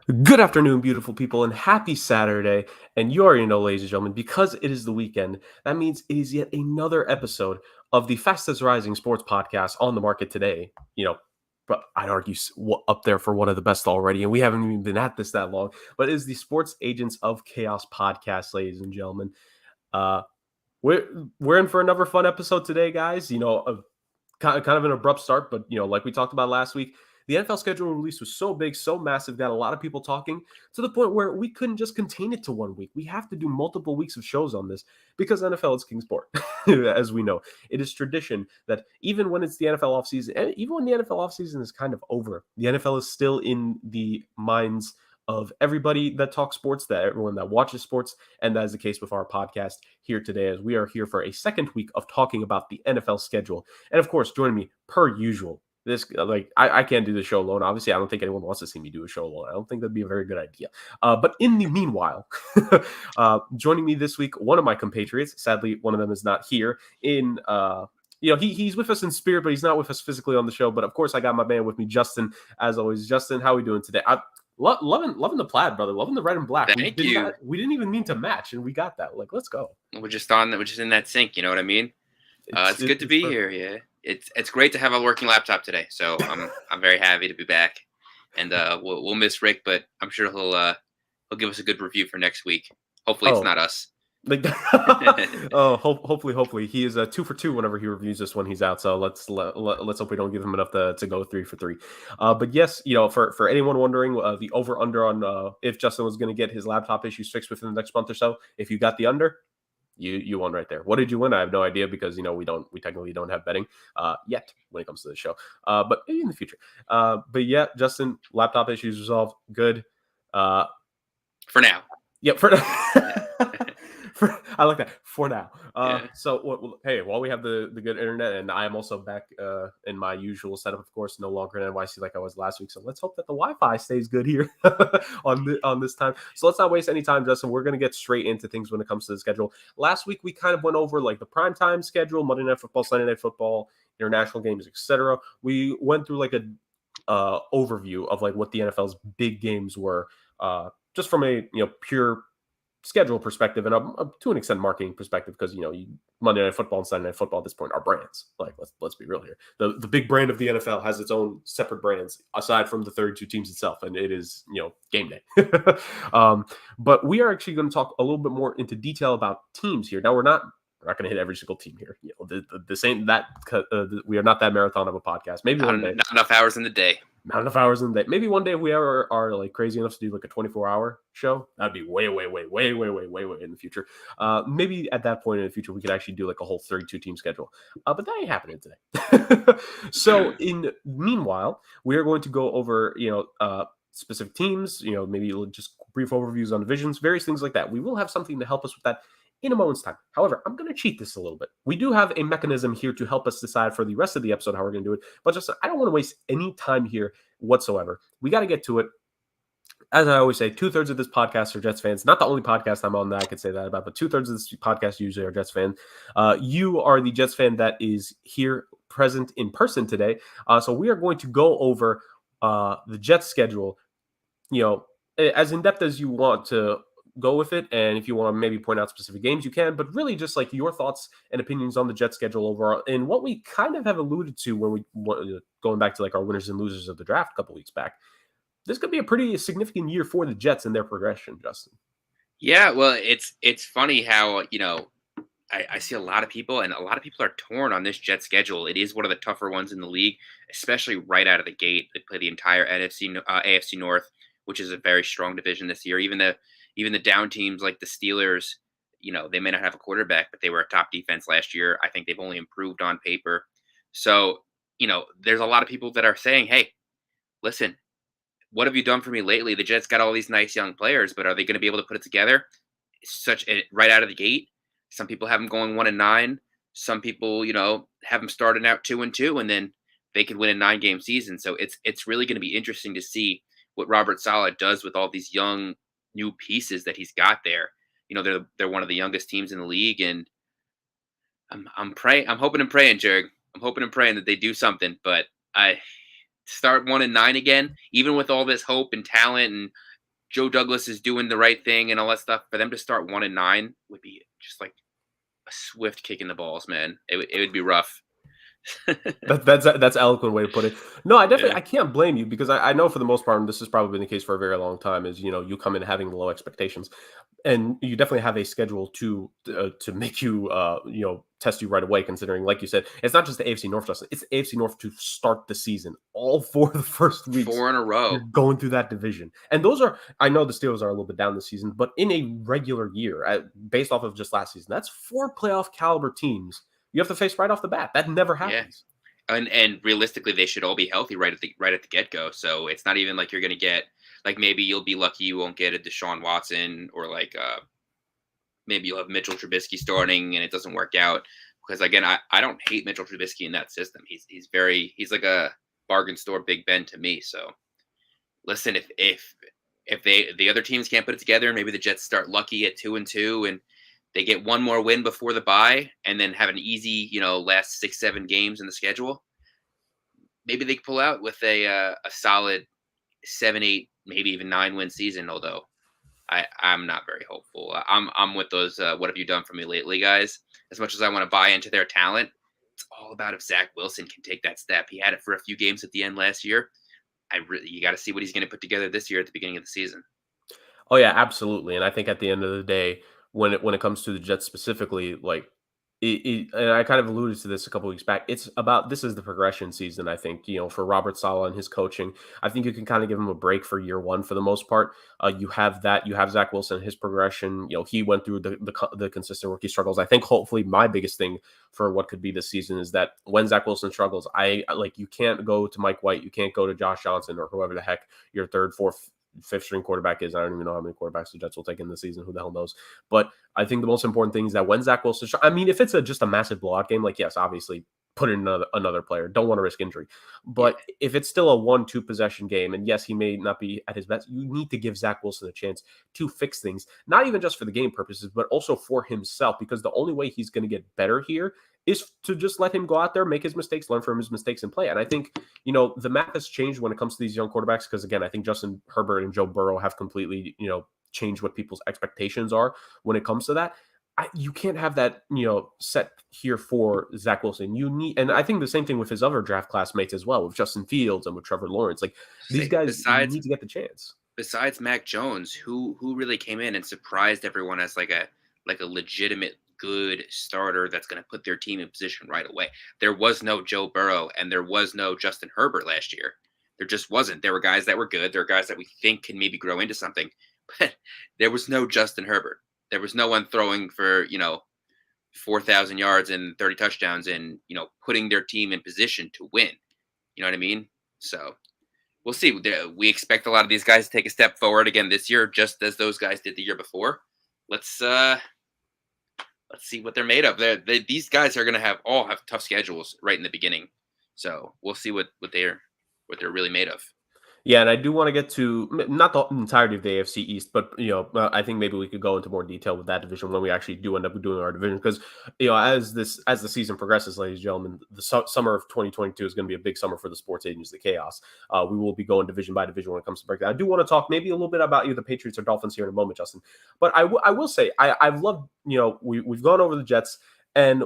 Good afternoon, beautiful people, and happy Saturday. And you already know, ladies and gentlemen, because it is the weekend, that means it is yet another episode of the fastest rising sports podcast on the market today. But I'd argue up there for one of the best already. And we haven't even been at this that long, but it is the Sports Agents of Chaos podcast, ladies and gentlemen. Uh, we're, we're in for another fun episode today, guys. Kind of an abrupt start, but like we talked about last week, the NFL schedule release was so big, so massive, got a lot of people talking to the point where we couldn't just contain it to one week. We have to do multiple weeks of shows on this because NFL is king sport, as we know. It is tradition that even when it's the NFL offseason, and even when the NFL offseason is kind of over, the NFL is still in the minds of everybody that talks sports, that everyone that watches sports, and that is the case with our podcast here today, as we are here for a second week of talking about the NFL schedule. And of course, joining me per usual. I can't do the show alone. Obviously, I don't think anyone wants to see me do a show alone. I don't think that'd be a very good idea. But in the meanwhile, joining me this week, one of my compatriots. Sadly, one of them is not here. He's with us in spirit, but he's not with us physically on the show. But of course, I got my man with me, Justin. As always, Justin, how are we doing today? Loving the plaid, brother. Loving the red and black. Thank you. We didn't even mean to match, and we got that. Like, let's go. We're just in that sync. You know what I mean? It's good to be here. Yeah, it's great to have a working laptop today. So I'm very happy to be back, and we'll miss Rick, but I'm sure he'll give us a good review for next week. Hopefully, it's not us. Hopefully he is 2 for 2 whenever he reviews this when he's out. So let's hope we don't give him enough to go 3 for 3. But yes, for anyone wondering, the over under on if Justin was going to get his laptop issues fixed within the next month or so, if you got the under, you won right there. What did you win? I have no idea because we technically don't have betting yet when it comes to the show. But maybe in the future. But yeah, Justin, laptop issues resolved. Good. For now. Yep. I like that for now. So, hey, while we have the good internet, and I am also back in my usual setup, of course, no longer in NYC like I was last week. So let's hope that the Wi-Fi stays good here on this time. So let's not waste any time, Justin. We're going to get straight into things when it comes to the schedule. Last week we kind of went over like the primetime schedule, Monday Night Football, Sunday Night Football, international games, etc. We went through like a overview of like what the NFL's big games were, just from a pure schedule perspective and to an extent marketing perspective, because Monday Night Football and Sunday Night Football at this point are brands. Like let's be real here. The big brand of the NFL has its own separate brands aside from the 32 teams itself, and it is game day. But we are actually going to talk a little bit more into detail about teams here. Now we're not going to hit every single team here. The same that we are not that marathon of a podcast. Maybe one day. Not enough hours in the day. Not enough hours in the day. Maybe one day if we ever are like crazy enough to do like a 24-hour show, that'd be way in the future. Maybe at that point in the future, we could actually do like a whole 32-team schedule. But that ain't happening today. So meanwhile, we are going to go over, specific teams, maybe just brief overviews on divisions, various things like that. We will have something to help us with that in a moment's time. However, I'm going to cheat this a little bit. We do have a mechanism here to help us decide for the rest of the episode how we're going to do it. But just I don't want to waste any time here whatsoever. We got to get to it. As I always say, 2/3 of this podcast are Jets fans. Not the only podcast I'm on that I could say that about, but 2/3 of this podcast usually are Jets fans. You are the Jets fan that is here present in person today. So we are going to go over the Jets schedule, as in depth as you want to go with it, and if you want to maybe point out specific games you can, but really just like your thoughts and opinions on the Jets schedule overall, and what we kind of have alluded to when we going back to like our winners and losers of the draft a couple weeks back. This could be a pretty significant year for the Jets and their progression, Justin. Yeah, well, it's funny how I see a lot of people, and a lot of people are torn on this Jets schedule. It is one of the tougher ones in the league, especially right out of the gate. They play the entire AFC North, which is a very strong division this year. Even the down teams like the Steelers, they may not have a quarterback, but they were a top defense last year. I think they've only improved on paper. So, there's a lot of people that are saying, hey, listen, what have you done for me lately? The Jets got all these nice young players, but are they going to be able to put it together? Right out of the gate. Some people have them going 1-9. Some people, have them starting out 2-2, and then they could win a 9-game season. So it's really going to be interesting to see what Robert Saleh does with all these young new pieces that he's got there. They're one of the youngest teams in the league, and I'm hoping and praying, Jerg. I'm hoping and praying that they do something. But I start 1-9 again, even with all this hope and talent and Joe Douglas is doing the right thing and all that stuff. For them to start 1-9 would be just like a swift kick in the balls, man. It would be rough. That's an eloquent way to put it. No, Yeah. I can't blame you because I know for the most part, and this has probably been the case for a very long time, is you come in having low expectations, and you definitely have a schedule to make you test you right away. Considering, like you said, it's not just the AFC North, Justin. It's the AFC North to start the season. All 4 of the first weeks, 4 in a you're row. going through that division, and those are. I know the Steelers are a little bit down this season, but in a regular year, based off of just last season, that's 4 playoff caliber teams you have to face right off the bat. That never Yeah. happens. And realistically, they should all be healthy right at the get go. So it's not even like you're gonna get like maybe you'll be lucky you won't get a Deshaun Watson or like maybe you'll have Mitchell Trubisky starting and it doesn't work out. Because again, I don't hate Mitchell Trubisky in that system. He's like a bargain store Big Ben to me. So listen, if the other teams can't put it together, maybe the Jets start lucky at 2-2 and they get one more win before the bye and then have an easy, last 6-7 games in the schedule. Maybe they pull out with a solid 7-8, maybe even 9 win season. Although I'm not very hopeful. I'm with those. What have you done for me lately, guys? As much as I want to buy into their talent, it's all about if Zach Wilson can take that step. He had it for a few games at the end last year. You got to see what he's going to put together this year at the beginning of the season. Oh yeah, absolutely. And I think at the end of the day, when it comes to the Jets specifically, like and I kind of alluded to this a couple weeks back. It's about this is the progression season. I think for Robert Saleh and his coaching, I think you can kind of give him a break for year one for the most part. You have Zach Wilson, his progression. He went through the consistent rookie struggles. I think hopefully my biggest thing for what could be this season is that when Zach Wilson struggles, I like you can't go to Mike White, you can't go to Josh Johnson or whoever the heck your third, fourth, fifth string quarterback is. I don't even know how many quarterbacks the Jets will take in the season. Who the hell knows? But I think the most important thing is that when Zach Wilson, I mean, if it's just a massive blowout game, like yes, obviously put in another player. Don't want to risk injury. Yeah, But if it's still a 1-2 possession game, and yes, he may not be at his best, you need to give Zach Wilson a chance to fix things, not even just for the game purposes, but also for himself, because the only way he's going to get better here is to just let him go out there, make his mistakes, learn from his mistakes, and play. And I think, the math has changed when it comes to these young quarterbacks, because again, I think Justin Herbert and Joe Burrow have completely, changed what people's expectations are when it comes to that. You can't have that, set here for Zach Wilson. You need, and I think the same thing with his other draft classmates as well, with Justin Fields and with Trevor Lawrence. Like these guys besides need to get the chance. besides Mac Jones, who really came in and surprised everyone as like a legitimate good starter that's going to put their team in position right away. There was no Joe Burrow and there was no Justin Herbert last year. There just wasn't. There were guys that were good. There were guys that we think can maybe grow into something, but there was no Justin Herbert. There was no one throwing for 4,000 yards and 30 touchdowns and putting their team in position to win. You know what I mean? So we'll see. We expect a lot of these guys to take a step forward again this year, just as those guys did the year before. Let's see what they're made of. These guys are going to all have tough schedules right in the beginning, so we'll see what they're really made of. Yeah, and I do want to get to not the entirety of the AFC East, but I think maybe we could go into more detail with that division when we actually do end up doing our division, because as the season progresses, ladies and gentlemen, the summer of 2022 is going to be a big summer for the sports agents, the chaos. We will be going division by division when it comes to breakdown. I do want to talk maybe a little bit about the Patriots or Dolphins here in a moment, Justin. But I will say I've loved we've gone over the Jets, and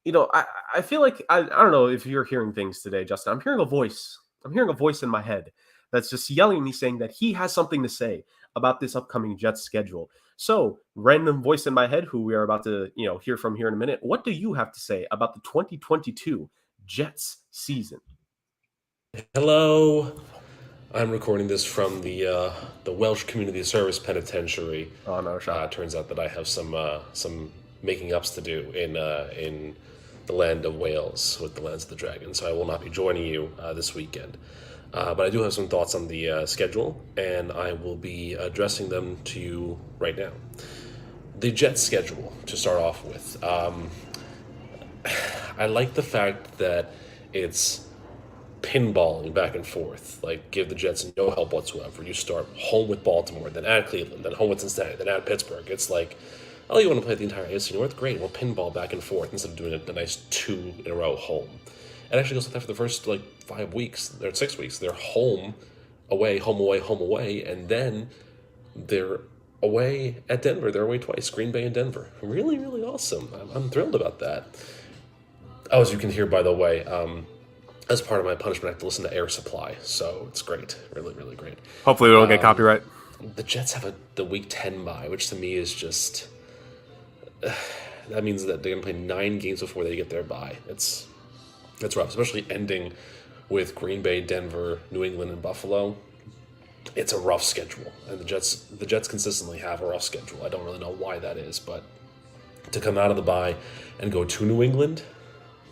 I feel like I don't know if you're hearing things today, Justin. I'm hearing a voice. I'm hearing a voice in my head that's just yelling at me saying that he has something to say about this upcoming Jets schedule. So, random voice in my head, who we are about to, hear from here in a minute, what do you have to say about the 2022 Jets season? Hello. I'm recording this from the Welsh Community Service Penitentiary. Oh no, shot. Turns out that I have some making ups to do in the land of Wales with the Lands of the Dragon, so I will not be joining you this weekend. But I do have some thoughts on the schedule, and I will be addressing them to you right now. The Jets schedule, to start off with. I like the fact that it's pinballing back and forth. Like, give the Jets no help whatsoever. You start home with Baltimore, then at Cleveland, then home with Cincinnati, then at Pittsburgh. It's like, oh, you want to play the entire AFC North? Great, we'll pinball back and forth instead of doing a nice 2-in-a-row home. It actually goes like that for the first 5 weeks or 6 weeks. They're home away, and then They're away at Denver. They're away twice, Green Bay and Denver. Really, really awesome. I'm thrilled about that. Oh, as you can hear, by the way, as part of my punishment, I have to listen to Air Supply. So it's great. Really, really great. Hopefully we don't get copyright. The Jets have the Week 10 bye, which to me is just... that means that they're going to play 9 games before they get their bye. It's rough, especially ending with Green Bay, Denver, New England, and Buffalo. It's a rough schedule, and the Jets consistently have a rough schedule. I don't really know why that is, but to come out of the bye and go to New England,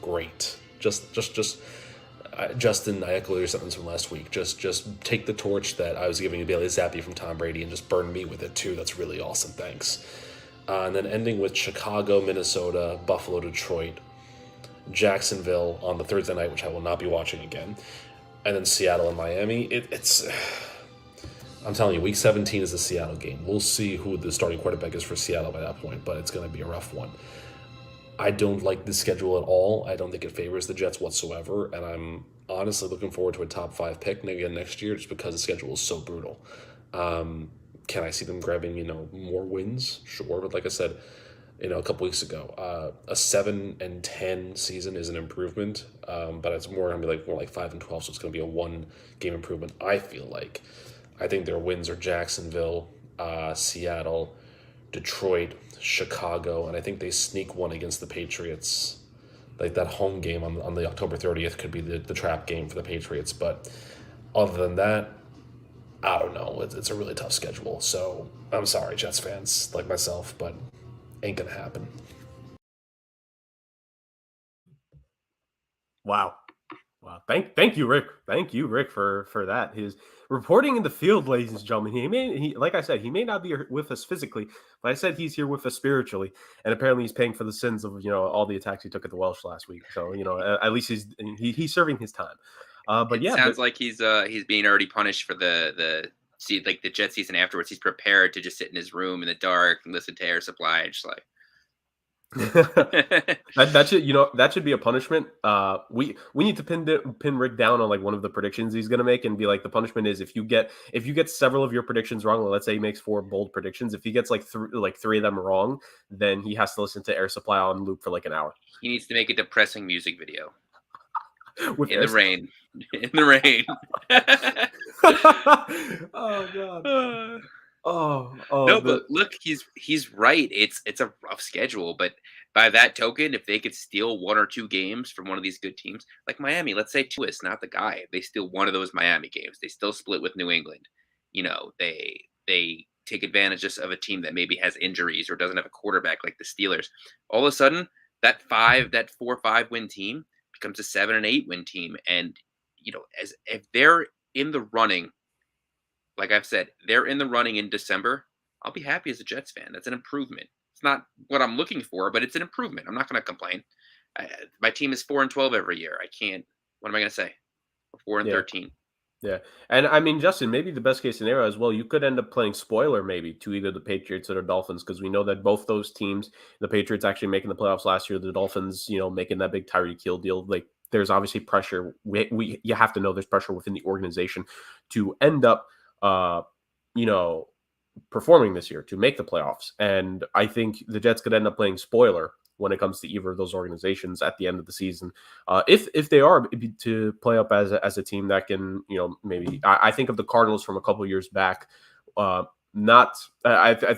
great. Justin, I echo your sentence from last week. Just take the torch that I was giving to Bailey Zappi from Tom Brady and just burn me with it too. That's really awesome. Thanks. And then ending with Chicago, Minnesota, Buffalo, Detroit, Jacksonville on the Thursday night, which I will not be watching again, and then Seattle and Miami. It's I'm telling you, Week 17 is the Seattle game. We'll see who the starting quarterback is for Seattle by that point, but it's going to be a rough one. I don't like the schedule at all. I don't think it favors the Jets whatsoever, and I'm honestly looking forward to a top 5 pick again next year just because the schedule is so brutal. Can I see them grabbing, more wins? Sure, but like I said, a couple weeks ago, a 7-10 season is an improvement, but it's more going to be more like 5-12, so it's going to be a 1-game improvement. I feel like. I think their wins are Jacksonville, Seattle, Detroit, Chicago, and I think they sneak one against the Patriots. Like that home game on the October 30th could be the trap game for the Patriots. But other than that, I don't know. It's a really tough schedule. So I'm sorry, Jets fans like myself, but ain't gonna happen. Wow. Thank you, Rick. Thank you, Rick, for that. His reporting in the field, ladies and gentlemen. He like I said, he may not be with us physically, but I said he's here with us spiritually, and apparently he's paying for the sins of all the attacks he took at the Welsh last week. So at least he's serving his time. But it sounds like he's being already punished for the Jet season afterwards. He's prepared to just sit in his room in the dark and listen to Air Supply and just like. that should be a punishment. We need to pin Rick down on one of the predictions he's gonna make and be like, the punishment is if you get several of your predictions wrong. Let's say he makes 4 bold predictions. If he gets 3 of them wrong, then he has to listen to Air Supply on loop for an hour. He needs to make a depressing music video. In the rain. In the rain. Oh God. Oh no, but look, he's right. It's a rough schedule, but by that token, if they could steal 1 or 2 games from one of these good teams, like Miami, let's say Tua is not the guy. If they steal one of those Miami games, they still split with New England. They take advantage of a team that maybe has injuries or doesn't have a quarterback like the Steelers. All of a sudden, that 4-5 win team becomes a 7-8 win team, and as if they're in the running. Like I've said, they're in the running in December. I'll be happy as a Jets fan. That's an improvement. It's not what I'm looking for, but it's an improvement. I'm not going to complain. My team is 4-12 every year. I can't. What am I going to say? 4-13. Yeah, and I mean, Justin, maybe the best case scenario as well, you could end up playing spoiler maybe to either the Patriots or the Dolphins, because we know that both those teams, the Patriots actually making the playoffs last year, the Dolphins, making that big Tyreek Hill deal. There's obviously pressure. You have to know there's pressure within the organization to end up performing this year to make the playoffs. And I think the Jets could end up playing spoiler when it comes to either of those organizations at the end of the season. If they are to play up as a team that can, maybe I think of the Cardinals from a couple of years back. I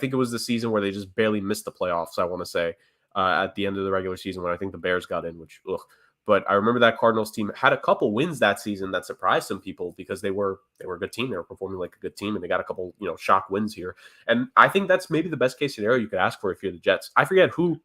think it was the season where they just barely missed the playoffs. I want to say at the end of the regular season when I think the Bears got in, which But I remember that Cardinals team had a couple wins that season that surprised some people because they were a good team. They were performing like a good team, and they got a couple, shock wins here. And I think that's maybe the best case scenario you could ask for if you're the Jets. I forget who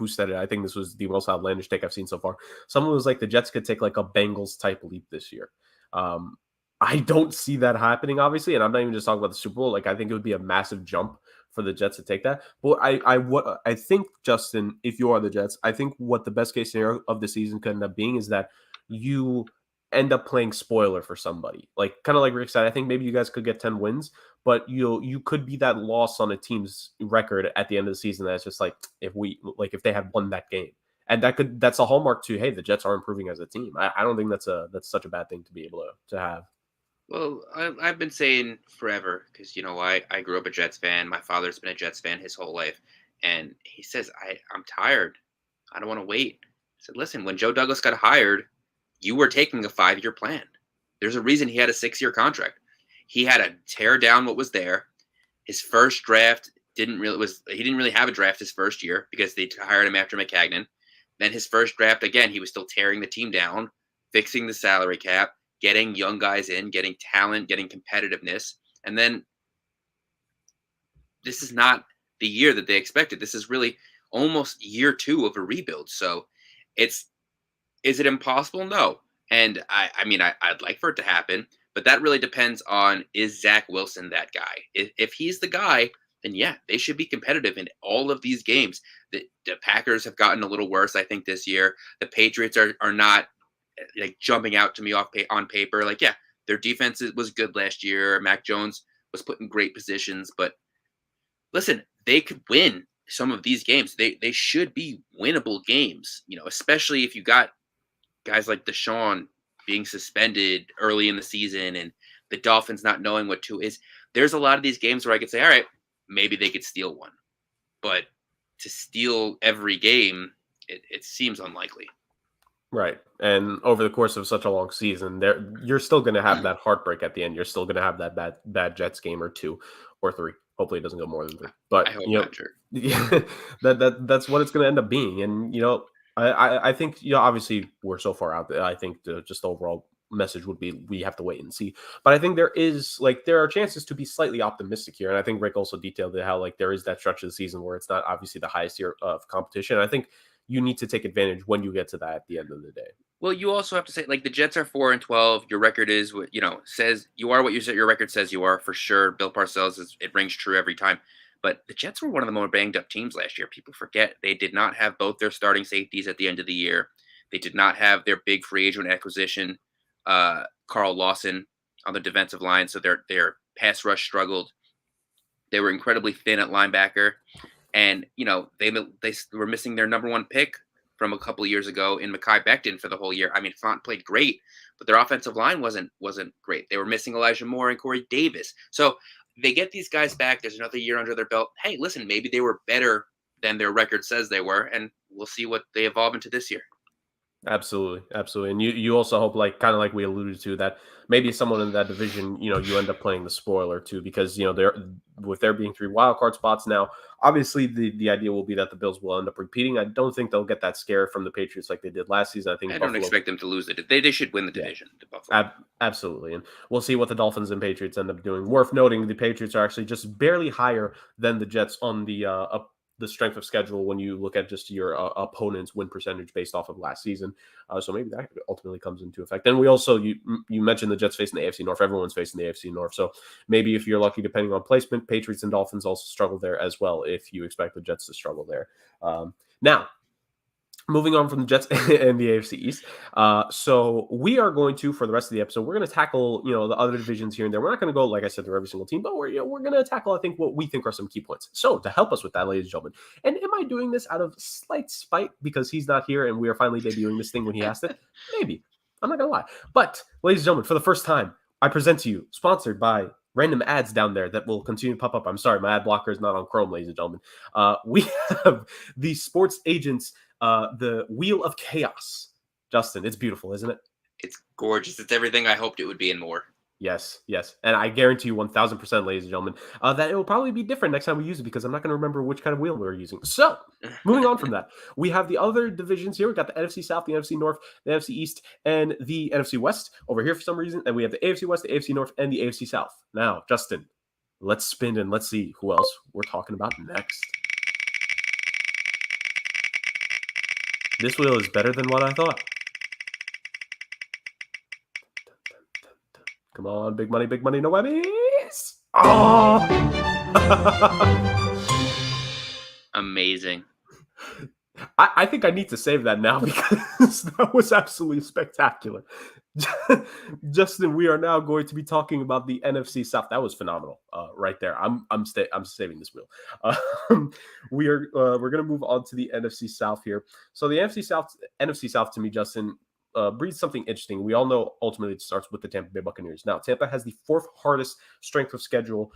said it. I think this was the most outlandish take I've seen so far. Someone was like, the Jets could take a Bengals type leap this year. I don't see that happening, obviously, and I'm not even just talking about the Super Bowl. I think it would be a massive jump for the Jets to take that. But I think, Justin, if you are the Jets, I think what the best case scenario of the season could end up being is that you end up playing spoiler for somebody. Kind of like Rick said, I think maybe you guys could get 10 wins, but you could be that loss on a team's record at the end of the season. That's just if they had won that game. And that's a hallmark to, hey, the Jets are improving as a team. I don't think that's such a bad thing to be able to have. Well, I've been saying forever because I grew up a Jets fan. My father's been a Jets fan his whole life, and he says I'm tired. I don't want to wait. I said, listen, when Joe Douglas got hired, you were taking a 5-year plan. There's a reason he had a 6-year contract. He had to tear down what was there. His first draft he didn't really have a draft his first year because they hired him after Maccagnan. Then his first draft again, he was still tearing the team down, fixing the salary cap, getting young guys in, getting talent, getting competitiveness. And then this is not the year that they expected. This is really almost year 2 of a rebuild. So it's is it impossible? No. And I mean, I'd like for it to happen, but that really depends on, is Zach Wilson that guy? If he's the guy, then yeah, they should be competitive in all of these games. The Packers have gotten a little worse, I think, this year. The Patriots are not like jumping out to me on paper. Like, yeah, their defense was good last year. Mac Jones was put in great positions, but listen, they could win some of these games. They should be winnable games, especially if you got guys like Deshaun being suspended early in the season and the Dolphins not knowing what to is. There's a lot of these games where I could say, all right, maybe they could steal one. But to steal every game, it seems unlikely. Right. And over the course of such a long season, you're still going to have that heartbreak at the end. You're still going to have that bad Jets game or 2 or 3. Hopefully it doesn't go more than 3. But I hope not, sure. Yeah, that's what it's going to end up being. And I think obviously we're so far out there. I think just the overall message would be we have to wait and see. But I think there are chances to be slightly optimistic here. And I think Rick also detailed how there is that stretch of the season where it's not obviously the highest tier of competition. And I think you need to take advantage when you get to that at the end of the day. Well, you also have to say, like, the Jets are 4-12. Your record is what says you are what your record says you are for sure. Bill Parcells it rings true every time. But the Jets were one of the more banged up teams last year. People forget they did not have both their starting safeties at the end of the year. They did not have their big free agent acquisition, Carl Lawson, on the defensive line. So their pass rush struggled. They were incredibly thin at linebacker. And, they were missing their number 1 pick from a couple of years ago in Mekhi Becton for the whole year. I mean, Font played great, but their offensive line wasn't great. They were missing Elijah Moore and Corey Davis. So they get these guys back. There's another year under their belt. Hey, listen, maybe they were better than their record says they were, and we'll see what they evolve into this year. Absolutely. And you also hope, kind of like we alluded to, that maybe someone in that division, you end up playing the spoiler too, because with there being 3 wild card spots now, obviously the idea will be that the Bills will end up repeating. I don't think they'll get that scare from the Patriots like they did last season. I don't expect them to lose it. They should win the division. To Buffalo. Absolutely, and we'll see what the Dolphins and Patriots end up doing. Worth noting, the Patriots are actually just barely higher than the Jets on the strength of schedule when you look at just your opponent's win percentage based off of last season. So maybe that ultimately comes into effect. And we also, you mentioned the Jets facing the AFC North. Everyone's facing the AFC North. So maybe if you're lucky, depending on placement, Patriots and Dolphins also struggle there as well if you expect the Jets to struggle there. Now, moving on from the Jets and the AFC East. So we are going to, for the rest of the episode, we're going to tackle, the other divisions here and there. We're not going to go, like I said, through every single team, but we're going to tackle, I think, what we think are some key points. So to help us with that, ladies and gentlemen, and am I doing this out of slight spite because he's not here and we are finally debuting this thing when he asked it? Maybe. I'm not going to lie. But, ladies and gentlemen, for the first time, I present to you, sponsored by random ads down there that will continue to pop up. I'm sorry, my ad blocker is not on Chrome, ladies and gentlemen. We have the Sports Agents, the Wheel of Chaos. Justin, it's beautiful, isn't it? It's gorgeous. It's everything I hoped it would be and more. Yes. And I guarantee you 1,000%, ladies and gentlemen, that it will probably be different next time we use it because I'm not going to remember which kind of wheel we're using. So, moving on from that, we have the other divisions here. We've got the NFC South, the NFC North, the NFC East, and the NFC West over here for some reason. And we have the AFC West, the AFC North, and the AFC South. Now, Justin, let's spin and let's see who else we're talking about next. This wheel is better than what I thought. Come on, big money, no whammies. Oh! Amazing. I think I need to save that now because that was absolutely spectacular. Justin, we are now going to be talking about the NFC South. That was phenomenal, right there. I'm saving this wheel. We're going to move on to the NFC South here. So the NFC South to me, Justin, breeds something interesting. We all know ultimately it starts with the Tampa Bay Buccaneers. Now, Tampa has the fourth hardest strength of schedule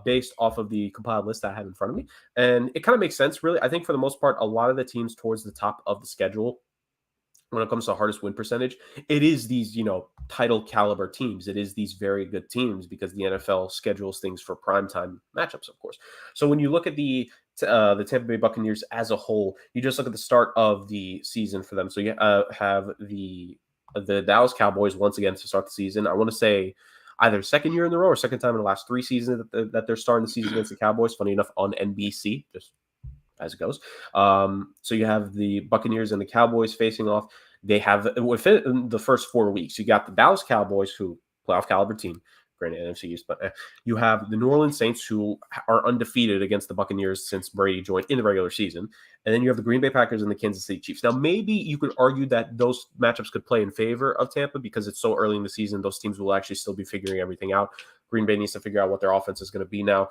based off of the compiled list I have in front of me. And it kind of makes sense, really. I think for the most part, a lot of the teams towards the top of the schedule when it comes to hardest win percentage, it is these, title caliber teams. It is these very good teams because the NFL schedules things for primetime matchups, of course. So when you look at the Tampa Bay Buccaneers as a whole, you just look at the start of the season for them. So you have the Dallas Cowboys once again to start the season. I want to say either second year in a row or second time in the last 3 seasons that they're starting the season against the Cowboys. Funny enough, on NBC, just as it goes. So you have the Buccaneers and the Cowboys facing off. They have, within the first 4 weeks, you got the Dallas Cowboys, who playoff caliber team, granted NFC East, but you have the New Orleans Saints, who are undefeated against the Buccaneers since Brady joined in the regular season. And then you have the Green Bay Packers and the Kansas City Chiefs. Now, maybe you could argue that those matchups could play in favor of Tampa because it's so early in the season. Those teams will actually still be figuring everything out. Green Bay needs to figure out what their offense is going to be now.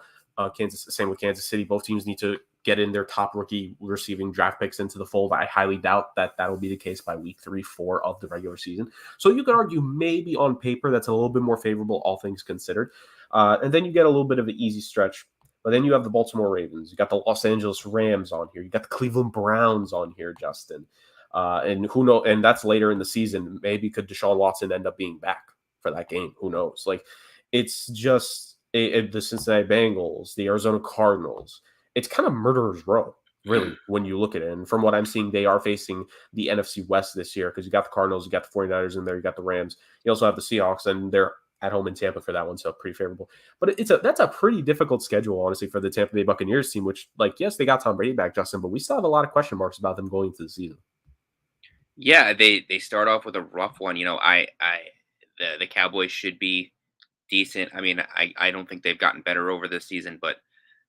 Same with Kansas City. Both teams need to get in their top rookie receiving draft picks into the fold. I highly doubt that will be the case by week 3, 4 of the regular season. So you could argue maybe on paper that's a little bit more favorable, all things considered. And then you get a little bit of an easy stretch. But then you have the Baltimore Ravens. You got the Los Angeles Rams on here. You got the Cleveland Browns on here, Justin. And who knows? And that's later in the season. Maybe could Deshaun Watson end up being back for that game? Who knows? Like, it's just the Cincinnati Bengals, the Arizona Cardinals. It's kind of murderer's row, really, when you look at it. And from what I'm seeing, they are facing the NFC West this year because you got the Cardinals, you got the 49ers in there, you got the Rams. You also have the Seahawks, and they're at home in Tampa for that one, so pretty favorable. But that's a pretty difficult schedule, honestly, for the Tampa Bay Buccaneers team, which, yes, they got Tom Brady back, Justin, but we still have a lot of question marks about them going into the season. Yeah, they start off with a rough one. The Cowboys should be decent. I mean, I don't think they've gotten better over this season, but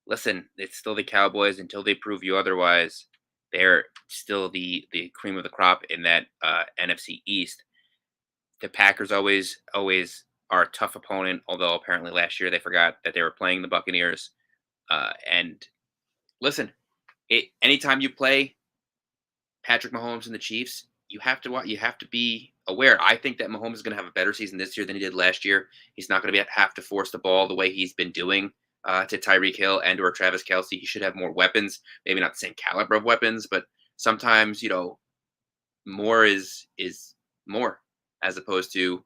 listen, it's still the Cowboys until they prove you otherwise. They're still the cream of the crop in that NFC East. The Packers always are a tough opponent, although apparently last year they forgot that they were playing the Buccaneers. And listen, anytime you play Patrick Mahomes and the Chiefs, you have to be aware. I think that Mahomes is going to have a better season this year than he did last year. He's not going to have to force the ball the way he's been doing to Tyreek Hill and or Travis Kelce. He should have more weapons, maybe not the same caliber of weapons, but sometimes, more is more as opposed to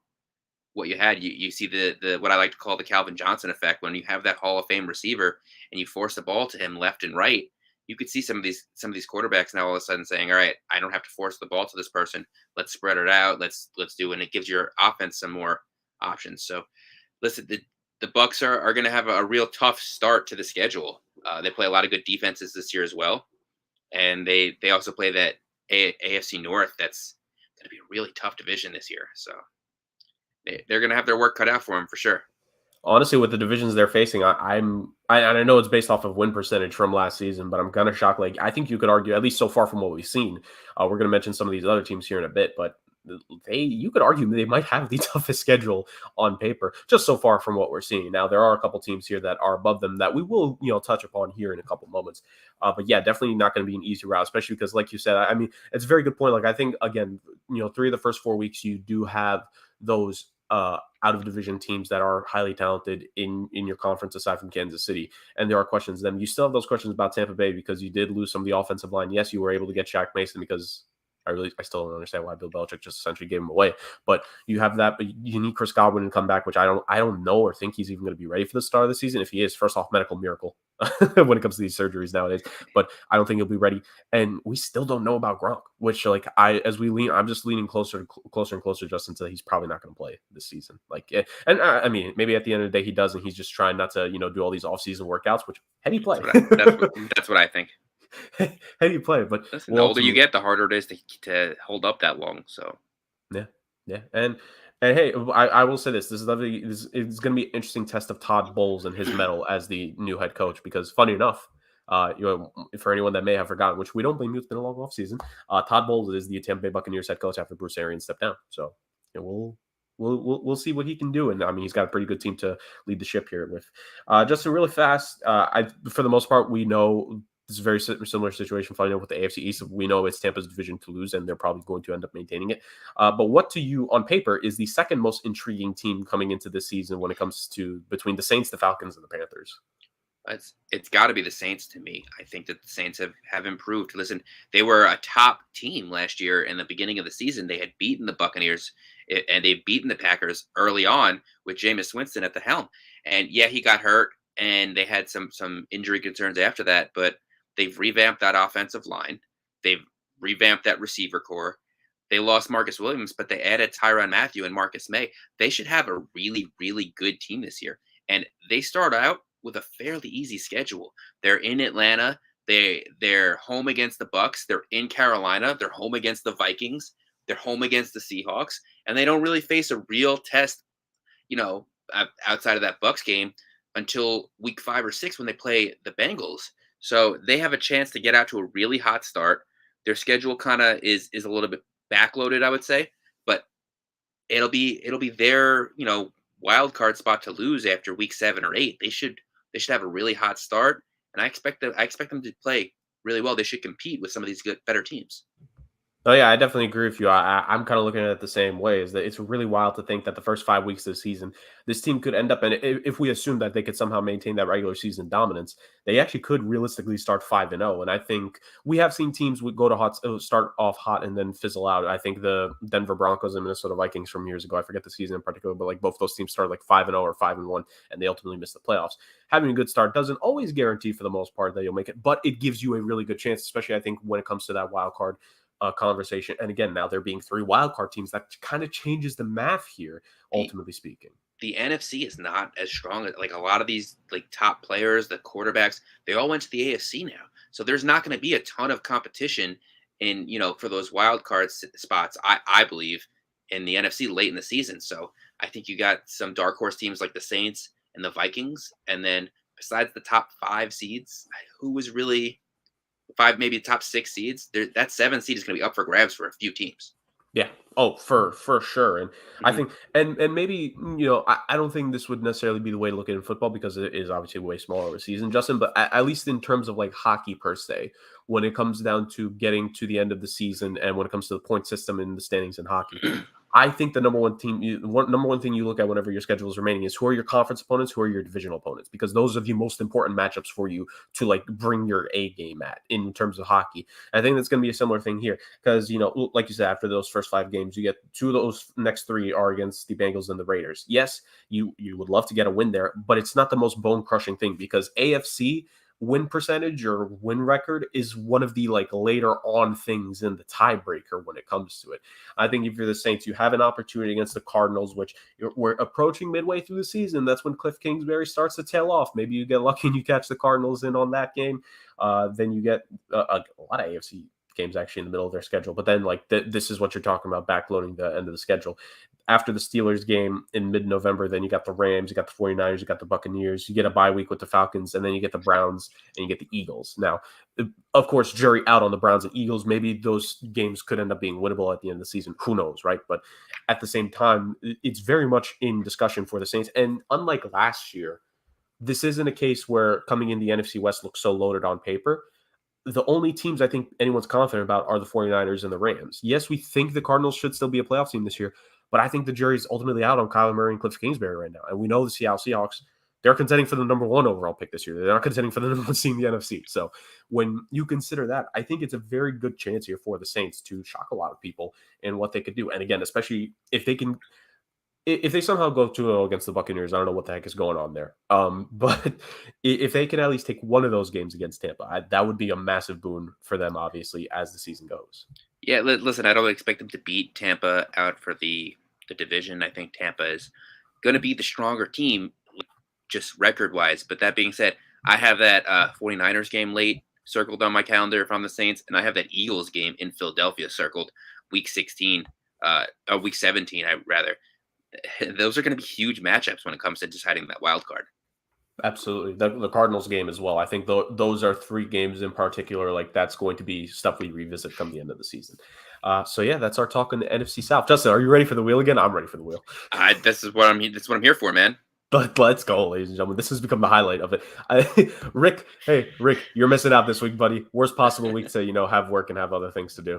what you had. You see the what I like to call the Calvin Johnson effect. When you have that Hall of Fame receiver and you force the ball to him left and right, you could see some of these quarterbacks now all of a sudden saying, all right, I don't have to force the ball to this person. Let's spread it out. Let's do it. And it gives your offense some more options. So listen, the Bucs are going to have a real tough start to the schedule. They play a lot of good defenses this year as well. And they also play that AFC North. That's going to be a really tough division this year. So they're going to have their work cut out for them for sure. Honestly, with the divisions they're facing, I know it's based off of win percentage from last season, but I'm kind of shocked. Like, I think you could argue, at least so far from what we've seen, we're going to mention some of these other teams here in a bit, but you could argue they might have the toughest schedule on paper, just so far from what we're seeing. Now, there are a couple teams here that are above them that we will, touch upon here in a couple moments. But yeah, definitely not going to be an easy route, especially because, like you said, I mean, it's a very good point. Like, I think, again, 3 of the first 4 weeks, you do have those out of division teams that are highly talented in your conference aside from Kansas City. And there are questions. Then you still have those questions about Tampa Bay because you did lose some of the offensive line. Yes, you were able to get Shaq Mason because I still don't understand why Bill Belichick just essentially gave him away. But you have that, but you need Chris Godwin to come back, which I don't know or think he's even going to be ready for the start of the season. If he is, first off, medical miracle when it comes to these surgeries nowadays. But I don't think he'll be ready. And we still don't know about Gronk, which I'm just leaning closer and closer, Justin, to he's probably not going to play this season. I mean, maybe at the end of the day he does, and he's just trying not to do all these off-season workouts. Which how do you play? That's what I think. How do you play? But listen, the older you get, the harder it is to hold up that long. So yeah, and hey, I will say this: it's going to be an interesting test of Todd Bowles and his mettle as the new head coach. Because funny enough, for anyone that may have forgotten, which we don't blame you, it's been a long off season. Todd Bowles is the Tampa Bay Buccaneers head coach after Bruce Arians stepped down. So we'll see what he can do. And I mean, he's got a pretty good team to lead the ship here with. Justin, really fast. For the most part, we know this is a very similar situation finding out with the AFC East. We know it's Tampa's division to lose, and they're probably going to end up maintaining it. But what to you on paper is the second most intriguing team coming into this season when it comes to between the Saints, the Falcons, and the Panthers? It's got to be the Saints to me. I think that the Saints have improved. Listen, they were a top team last year in the beginning of the season. They had beaten the Buccaneers and they've beaten the Packers early on with Jameis Winston at the helm. And yeah, he got hurt and they had some injury concerns after that, but they've revamped that offensive line. They've revamped that receiver core. They lost Marcus Williams, but they added Tyrann Mathieu and Marcus May. They should have a really, really good team this year. And they start out with a fairly easy schedule. They're in Atlanta. They're home against the Bucks. They're in Carolina. They're home against the Vikings. They're home against the Seahawks, and they don't really face a real test, outside of that Bucks game until week 5 or 6 when they play the Bengals. So they have a chance to get out to a really hot start. Their schedule kind of is a little bit backloaded, I would say, but it'll be their wild card spot to lose after week 7 or 8. They should have a really hot start, and I expect them to play really well. They should compete with some of these better teams. Oh yeah, I definitely agree with you. I'm kind of looking at it the same way. Is that it's really wild to think that the first 5 weeks of the season, this team could end up, and if we assume that they could somehow maintain that regular season dominance, they actually could realistically start 5-0. And I think we have seen teams would start off hot and then fizzle out. I think the Denver Broncos and Minnesota Vikings from years ago, I forget the season in particular, but like both those teams started like 5-0 or 5-1, and they ultimately missed the playoffs. Having a good start doesn't always guarantee for the most part that you'll make it, but it gives you a really good chance, especially I think when it comes to that wild card conversation. And again, now there being 3 wildcard teams, that kind of changes the math here, ultimately speaking. The NFC is not as strong. Like a lot of these top players, the quarterbacks, they all went to the AFC now. So there's not going to be a ton of competition in, for those wild card spots, I believe, in the NFC late in the season. So I think you got some dark horse teams like the Saints and the Vikings. And then besides the top 5 seeds, who was really 5, maybe top 6 seeds, that 7 seed is going to be up for grabs for a few teams. Yeah. Oh, for sure. And I think, and maybe, I don't think this would necessarily be the way to look at it in football because it is obviously way smaller of a season, Justin, but at least in terms of like hockey per se, when it comes down to getting to the end of the season and when it comes to the point system in the standings in hockey, I think the number one thing you look at whenever your schedule is remaining is who are your conference opponents, who are your divisional opponents, because those are the most important matchups for you to like bring your A game at in terms of hockey. And I think that's going to be a similar thing here because, like you said, after those first 5 games, you get 2 of those next 3 are against the Bengals and the Raiders. Yes, you would love to get a win there, but it's not the most bone crushing thing because AFC win percentage or win record is one of the like later on things in the tiebreaker when it comes to it. I think if you're the Saints, you have an opportunity against the Cardinals, which we're approaching midway through the season. That's when Cliff Kingsbury starts to tail off. Maybe you get lucky and you catch the Cardinals in on that game. Then you get a lot of AFC games actually in the middle of their schedule. But then this is what you're talking about, backloading the end of the schedule. After the Steelers game in mid-November, then you got the Rams, you got the 49ers, you got the Buccaneers, you get a bye week with the Falcons, and then you get the Browns and you get the Eagles. Now, of course, jury out on the Browns and Eagles. Maybe those games could end up being winnable at the end of the season. Who knows, right? But at the same time, it's very much in discussion for the Saints. And unlike last year, this isn't a case where coming in the NFC West looks so loaded on paper. The only teams I think anyone's confident about are the 49ers and the Rams. Yes, we think the Cardinals should still be a playoff team this year, but I think the jury's ultimately out on Kyler Murray and Cliff Kingsbury right now. And we know the Seattle Seahawks, they're contending for the number 1 overall pick this year. They're not contending for the number 1 seed in the NFC. So when you consider that, I think it's a very good chance here for the Saints to shock a lot of people in what they could do. And again, especially if they somehow go 2-0 against the Buccaneers, I don't know what the heck is going on there. But if they can at least take one of those games against Tampa, that would be a massive boon for them, obviously, as the season goes. Yeah, listen, I don't expect them to beat Tampa out for the division. I think Tampa is going to be the stronger team, just record-wise. But that being said, I have that 49ers game late circled on my calendar if I'm the Saints, and I have that Eagles game in Philadelphia circled week 17, rather. Those are going to be huge matchups when it comes to deciding that wild card. Absolutely. The Cardinals game as well. I think those are 3 games in particular. Like that's going to be stuff we revisit come the end of the season. So yeah, that's our talk on the NFC South. Justin, are you ready for the wheel again? I'm ready for the wheel. That's what I'm here for, man. But let's go, ladies and gentlemen. This has become the highlight of it. Rick, hey, Rick, you're missing out this week, buddy. Worst possible week to, have work and have other things to do.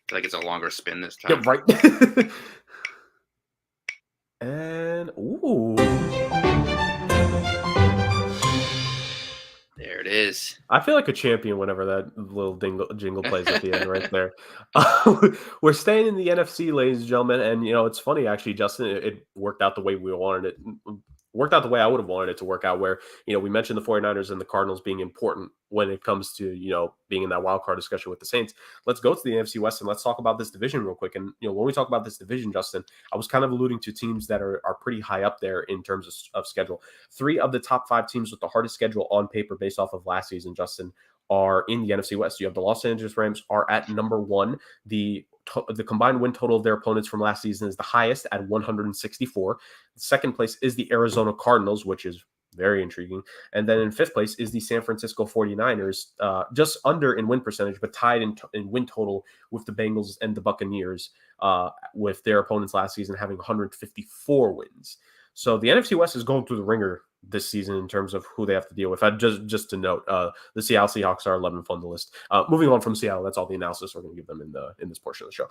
I feel like it's a longer spin this time. Yeah, right. And, ooh. There it is. I feel like a champion whenever that little jingle plays at the end right there. We're staying in the NFC, ladies and gentlemen, and it's funny actually, Justin. It worked out the way we wanted it. Worked out the way I would have wanted it to work out. Where we mentioned the 49ers and the Cardinals being important when it comes to being in that wild card discussion with the Saints. Let's go to the NFC West and let's talk about this division real quick. And when we talk about this division, Justin, I was kind of alluding to teams that are pretty high up there in terms of schedule. 3 of the top 5 teams with the hardest schedule on paper based off of last season, Justin, are in the NFC West. You have the Los Angeles Rams are at number 1. The combined win total of their opponents from last season is the highest at 164. Second place is the Arizona Cardinals, which is very intriguing. And then in 5th place is the San Francisco 49ers, just under in win percentage, but tied in win total with the Bengals and the Buccaneers, with their opponents last season having 154 wins. So the NFC West is going through the ringer this season in terms of who they have to deal with. Just to note, the Seattle Seahawks are 11th on the list. Moving on from Seattle, that's all the analysis we're going to give them in this portion of the show.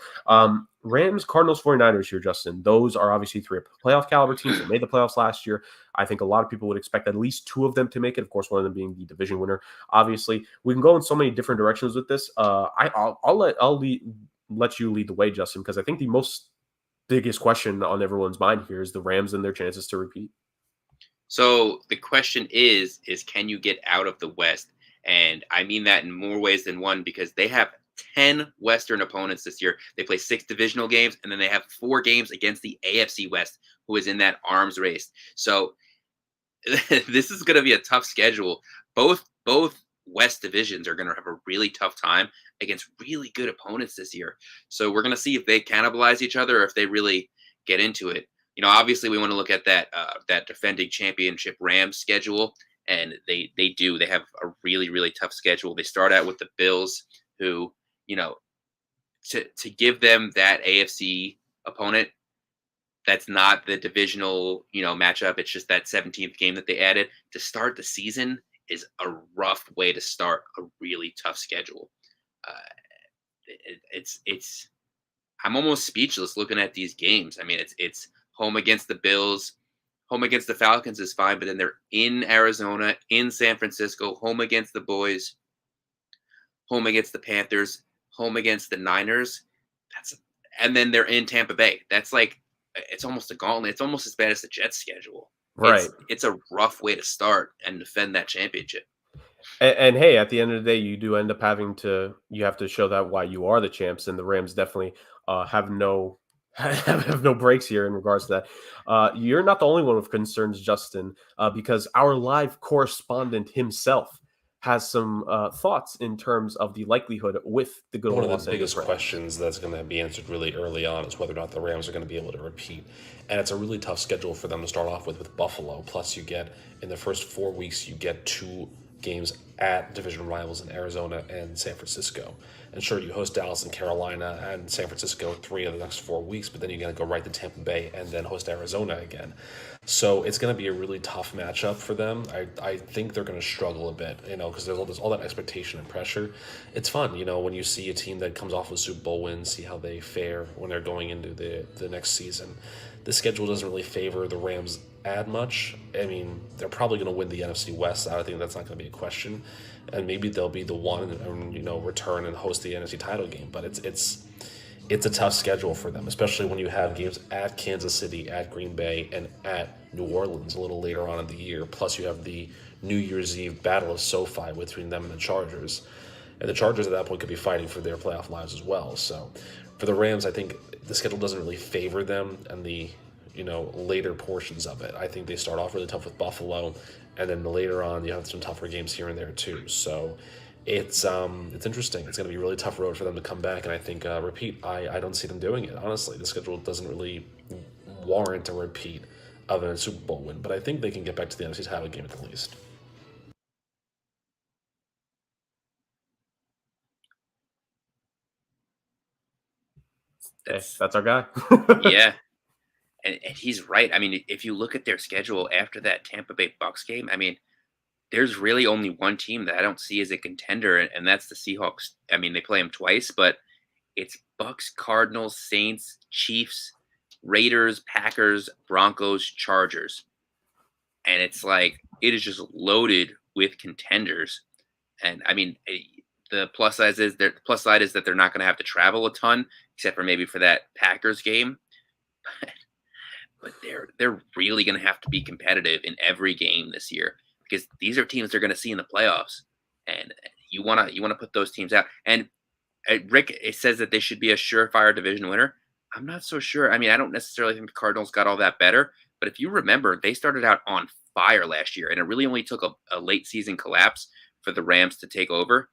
Rams, Cardinals, 49ers here, Justin. Those are obviously 3 playoff caliber teams that made the playoffs last year. I think a lot of people would expect at least 2 of them to make it. Of course, one of them being the division winner. Obviously, we can go in so many different directions with this. I'll let you lead the way, Justin, because I think the biggest question on everyone's mind here is the Rams and their chances to repeat. So the question is can you get out of the West? And I mean that in more ways than one, because they have 10 Western opponents this year. They play 6 divisional games, and then they have 4 games against the AFC West, who is in that arms race. So this is going to be a tough schedule. Both West divisions are going to have a really tough time against really good opponents this year. So we're going to see if they cannibalize each other or if they really get into it. Obviously we want to look at that defending championship Rams schedule, and they do. They have a really, really tough schedule. They start out with the Bills, who, to give them that AFC opponent, that's not the divisional, matchup. It's just that 17th game that they added to start the season is a rough way to start a really tough schedule. I'm almost speechless looking at these games. I mean, it's home against the Bills, home against the Falcons is fine, but then they're in Arizona, in San Francisco, home against the Boys, home against the Panthers, home against the Niners. And then they're in Tampa Bay. That's like, it's almost a gauntlet. It's almost as bad as the Jets schedule. Right. It's a rough way to start and defend that championship. And hey, at the end of the day, you do end up you have to show that why you are the champs, and the Rams definitely have no breaks here in regards to that. You're not the only one with concerns, Justin, because our live correspondent himself has some thoughts in terms of the likelihood with the good old One of Los the biggest Angeles questions that's going to be answered really early on is whether or not the Rams are going to be able to repeat. And it's a really tough schedule for them to start off with Buffalo. Plus, you get, in the first 4 weeks, you get 2 games at division rivals in Arizona and San Francisco. And sure, you host Dallas and Carolina and San Francisco 3 of the next 4 weeks, but then you're going to go right to Tampa Bay and then host Arizona again. So it's going to be a really tough matchup for them. I think they're going to struggle a bit, because there's all that expectation and pressure. It's fun, when you see a team that comes off with Super Bowl wins, see how they fare when they're going into the next season. The schedule doesn't really favor the Rams add much. I mean, they're probably going to win the NFC West. I think that's not going to be a question, and maybe they'll be the one and return and host the NFC title game. But it's a tough schedule for them, especially when you have games at Kansas City, at Green Bay, and at New Orleans a little later on in the year. Plus, you have the New Year's Eve battle of SoFi between them and the Chargers, and the Chargers at that point could be fighting for their playoff lives as well. So, for the Rams, I think the schedule doesn't really favor them and the later portions of it. I think they start off really tough with Buffalo, and then later on you have some tougher games here and there too. So it's interesting. It's going to be a really tough road for them to come back, and I think repeat. I don't see them doing it. Honestly, the schedule doesn't really warrant a repeat of a Super Bowl win, but I think they can get back to the NFC title game at the least. Hey, That's that's our guy. yeah, and he's right. I mean, if you look at their schedule after that Tampa Bay Bucks game, I mean, there's really only one team that I don't see as a contender, and that's the Seahawks. I mean, they play them twice, but it's Bucks, Cardinals, Saints, Chiefs, Raiders, Packers, Broncos, Chargers. And it's like it is just loaded with contenders. And I mean, the plus side is that they're not going to have to travel a ton, except for maybe for that Packers game. But they're really going to have to be competitive in every game this year because these are teams they're going to see in the playoffs, and you want to put those teams out. And Rick, it says that they should be a surefire division winner. I'm not so sure. I mean, I don't necessarily think the Cardinals got all that better, but if you remember, they started out on fire last year, and it really only took a late season collapse for the Rams to take over.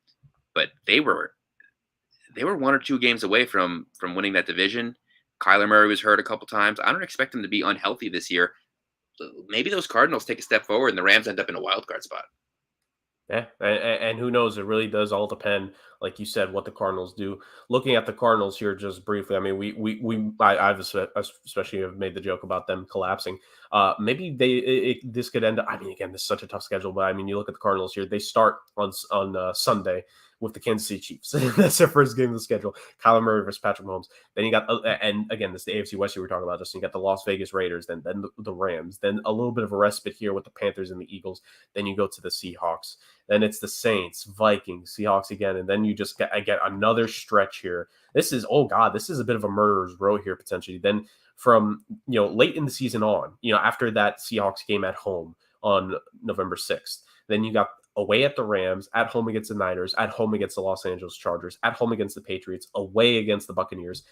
But they were 1 or 2 games away from winning that division. Kyler Murray was hurt a couple times. I don't expect them to be unhealthy this year. Maybe those Cardinals take a step forward, and the Rams end up in a wild card spot. Yeah, and who knows? It really does all depend, like you said, what the Cardinals do. Looking at the Cardinals here, just briefly, I mean, I've especially have made the joke about them collapsing. Maybe this could end up. I mean, again, this is such a tough schedule, but I mean, you look at the Cardinals here; they start on Sunday with the Kansas City Chiefs. That's their first game of the schedule. Kyler Murray versus Patrick Mahomes. Then you got, and again, this is the AFC West you were talking about. Just you got the Las Vegas Raiders, then the Rams, then a little bit of a respite here with the Panthers and the Eagles. Then you go to the Seahawks. Then it's the Saints, Vikings, Seahawks again, and then you just get another stretch here. This is this is a bit of a murderer's row here potentially. Then from late in the season on, after that Seahawks game at home on November 6th, then you got away at the Rams, at home against the Niners, at home against the Los Angeles Chargers, at home against the Patriots, away against the Buccaneers,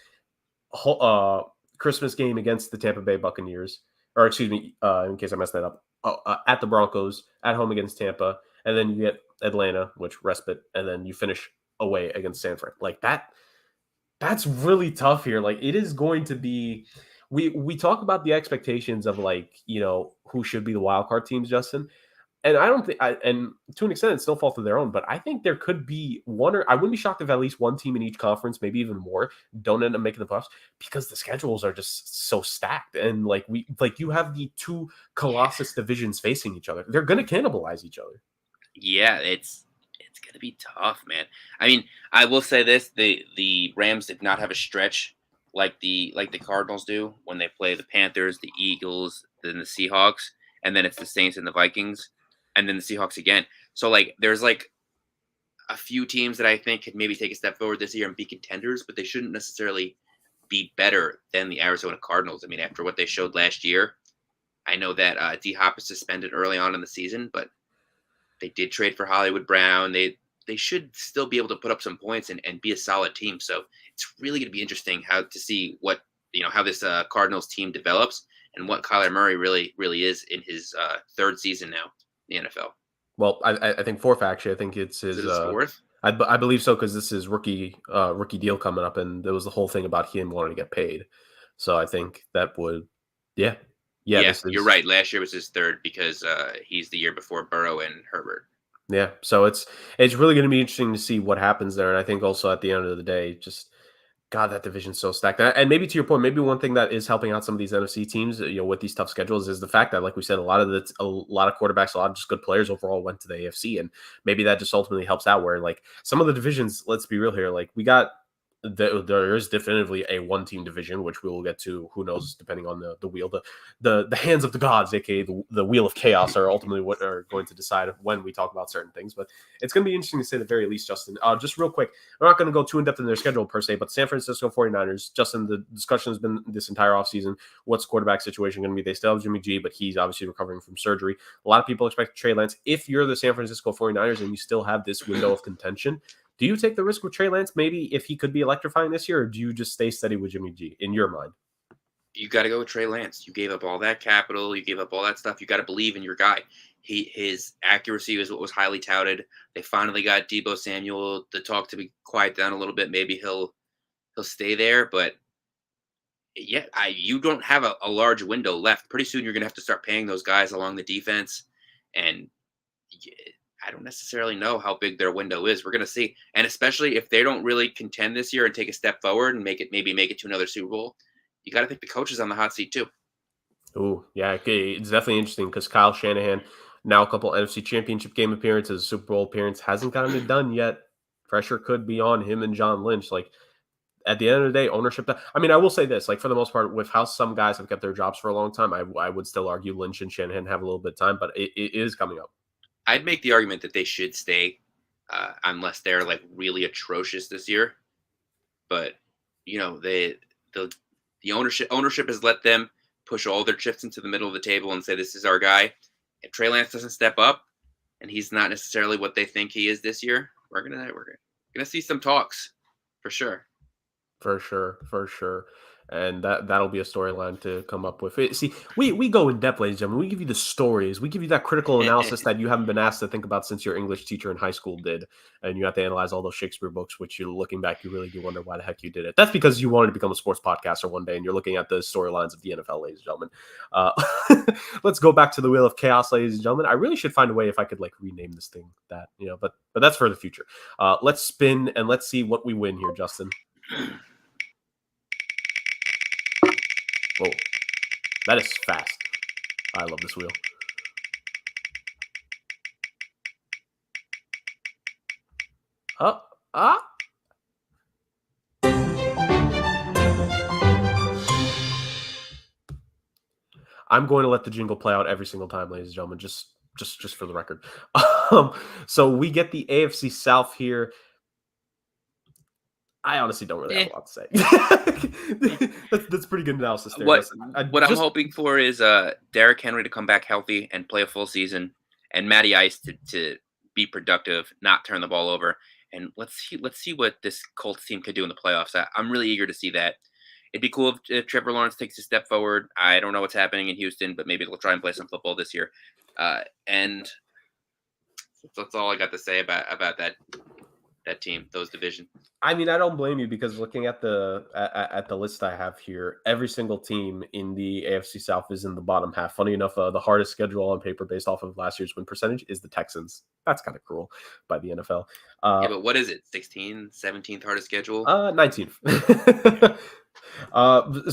Christmas game against the Tampa Bay Buccaneers, or excuse me, in case I messed that up, at the Broncos, at home against Tampa, and then you get Atlanta, which respite, and then you finish away against San Fran. Like that's really tough here. Like it is going to be. We talk about the expectations of who should be the wild card teams, Justin. And I don't think, and to an extent, it's no fault of their own, but I think there could be I wouldn't be shocked if at least one team in each conference, maybe even more, don't end up making the playoffs because the schedules are just so stacked. And you have the two Colossus divisions facing each other. They're going to cannibalize each other. Yeah, it's gonna be tough, man. I mean, I will say this: the Rams did not have a stretch like the Cardinals do when they play the Panthers, the Eagles, then the Seahawks, and then it's the Saints and the Vikings, and then the Seahawks again. So there's a few teams that I think could maybe take a step forward this year and be contenders, but they shouldn't necessarily be better than the Arizona Cardinals. I mean, after what they showed last year, I know that D Hop is suspended early on in the season, but they did trade for Hollywood Brown. They should still be able to put up some points and be a solid team. So it's really going to be interesting to see what how this Cardinals team develops and what Kyler Murray really is in his third season now in the NFL. Well, I think fourth actually. I think it's his fourth. I believe so because this is rookie deal coming up, and there was the whole thing about him wanting to get paid. So I think that would, yeah. You're right. Last year was his third because he's the year before Burrow and Herbert. Yeah, so it's really going to be interesting to see what happens there, and I think also at the end of the day, just God, that division's so stacked. And maybe to your point, maybe one thing that is helping out some of these NFC teams, with these tough schedules, is the fact that, like we said, a lot of quarterbacks, a lot of just good players overall went to the AFC, and maybe that just ultimately helps out. Where some of the divisions, let's be real here, we got. There is definitively a one-team division, which we will get to. Who knows, depending on the wheel, the hands of the gods, aka the wheel of chaos, are ultimately what are going to decide when we talk about certain things. But it's going to be interesting to say the very least, Justin. Just real quick, we're not going to go too in depth in their schedule per se, but San Francisco 49ers, Justin, the discussion has been this entire offseason. What's quarterback situation going to be? They still have Jimmy G, but he's obviously recovering from surgery. A lot of people expect Trey Lance. If you're the San Francisco 49ers and you still have this window of contention, do you take the risk with Trey Lance, maybe if he could be electrifying this year, or do you just stay steady with Jimmy G in your mind? You got to go with Trey Lance. You gave up all that capital. You gave up all that stuff. You got to believe in your guy. His accuracy was what was highly touted. They finally got Deebo Samuel to talk to be quiet down a little bit. Maybe he'll stay there, but yeah, you don't have a large window left. Pretty soon you're going to have to start paying those guys along the defense, and I don't necessarily know how big their window is. We're going to see. And especially if they don't really contend this year and take a step forward and maybe make it to another Super Bowl, you got to think the coach is on the hot seat too. Oh, yeah, okay, it's definitely interesting because Kyle Shanahan, now a couple NFC Championship game appearances, Super Bowl appearance, hasn't gotten it done yet. Pressure could be on him and John Lynch. Like, at the end of the day, ownership. I mean, I will say this: like for the most part, with how some guys have kept their jobs for a long time, I would still argue Lynch and Shanahan have a little bit of time, but it is coming up. I'd make the argument that they should stay unless they're like really atrocious this year. But you know, the ownership has let them push all their chips into the middle of the table and say this is our guy. If Trey Lance doesn't step up, and he's not necessarily what they think he is this year, we're gonna see some talks for sure. For sure. And that'll be a storyline to come up with. See, we go in depth, ladies and gentlemen. We give you the stories. We give you that critical analysis that you haven't been asked to think about since your English teacher in high school did. And you have to analyze all those Shakespeare books, which you're looking back, you really do wonder why the heck you did it. That's because you wanted to become a sports podcaster one day and you're looking at the storylines of the NFL, ladies and gentlemen. Let's go back to the Wheel of Chaos, ladies and gentlemen. I really should find a way if I could like rename this thing that, but that's for the future. Let's spin and let's see what we win here, Justin. Whoa, that is fast. I love this wheel. I'm going to let the jingle play out every single time, ladies and gentlemen, just for the record. So we get the AFC South here. I honestly don't really have a lot to say. That's pretty good analysis there. What I'm hoping for is Derrick Henry to come back healthy and play a full season, and Matty Ice to be productive, not turn the ball over. And let's see what this Colts team could do in the playoffs. I'm really eager to see that. It'd be cool if Trevor Lawrence takes a step forward. I don't know what's happening in Houston, but maybe they'll try and play some football this year. And that's all I got to say about that team, those divisions. I mean, I don't blame you because looking at the list I have here, every single team in the AFC South is in the bottom half. Funny enough, the hardest schedule on paper based off of last year's win percentage is the Texans. That's kind of cruel by the NFL. Yeah, but what is it? 16th, 17th hardest schedule? 19th.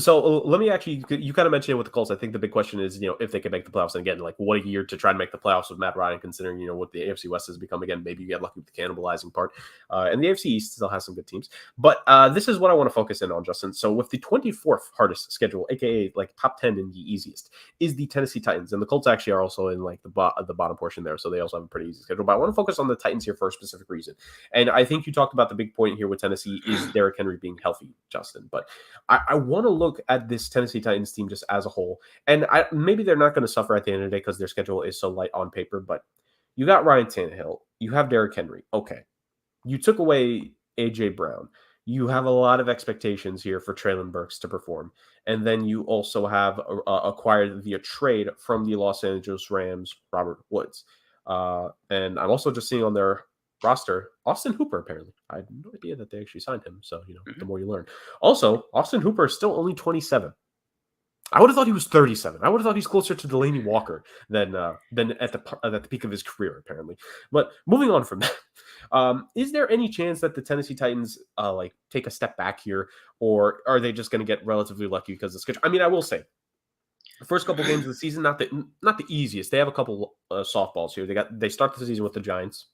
So let me actually, you kind of mentioned it with the Colts. I think the big question is, if they can make the playoffs. And again, like what a year to try and make the playoffs with Matt Ryan, considering, what the AFC West has become. Again, maybe you get lucky with the cannibalizing part. And the AFC East still has some good teams. But this is what I want to focus in on, Justin. So with the 24th hardest schedule, aka like top 10 in the easiest, is the Tennessee Titans. And the Colts actually are also in like the bottom portion there. So they also have a pretty easy schedule. But I want to focus on the Titans here for a specific reason. And I think you talked about the big point here with Tennessee is Derrick Henry being healthy, Justin. But I want to look at this Tennessee Titans team just as a whole. And maybe they're not going to suffer at the end of the day because their schedule is so light on paper. But you got Ryan Tannehill. You have Derrick Henry. Okay. You took away A.J. Brown. You have a lot of expectations here for Treylon Burks to perform. And then you also have acquired via trade from the Los Angeles Rams, Robert Woods. And I'm also just seeing on their roster, Austin Hooper, apparently. I had no idea that they actually signed him. So, the more you learn. Also, Austin Hooper is still only 27. I would have thought he was 37. I would have thought he's closer to Delaney Walker than at the peak of his career, apparently. But moving on from that, is there any chance that the Tennessee Titans take a step back here, or are they just going to get relatively lucky because of the schedule? I mean, I will say, the first couple games of the season, not the easiest. They have a couple softballs here. They start the season with the Giants.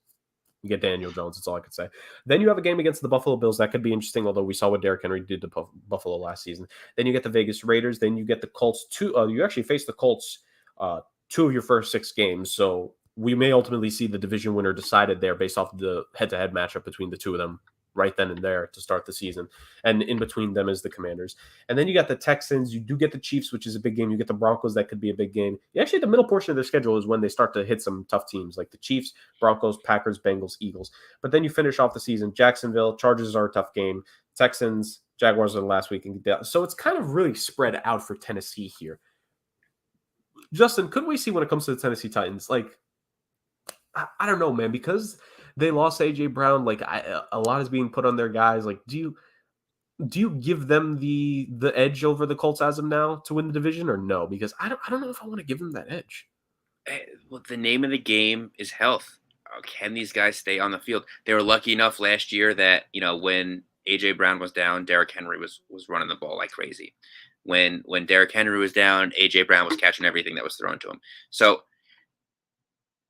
You get Daniel Jones. That's all I could say. Then you have a game against the Buffalo Bills. That could be interesting, although we saw what Derrick Henry did to Buffalo last season. Then you get the Vegas Raiders. Then you get the Colts. You actually face the Colts 2 of your first 6 games. So we may ultimately see the division winner decided there based off the head-to-head matchup between the two of them right then and there to start the season. And in between them is the Commanders. And then you got the Texans. You do get the Chiefs, which is a big game. You get the Broncos. That could be a big game. Actually, the middle portion of their schedule is when they start to hit some tough teams like the Chiefs, Broncos, Packers, Bengals, Eagles. But then you finish off the season. Jacksonville, Chargers are a tough game. Texans, Jaguars are the last week. So it's kind of really spread out for Tennessee here. Justin, could we see when it comes to the Tennessee Titans? I don't know, man, because they lost A.J. Brown. A lot is being put on their guys. Do you give them the edge over the Colts as of now to win the division or no? Because I don't know if I want to give them that edge. Well, the name of the game is health. can these guys stay on the field? They were lucky enough last year that, when AJ Brown was down, Derrick Henry was running the ball like crazy. When Derrick Henry was down, AJ Brown was catching everything that was thrown to him. So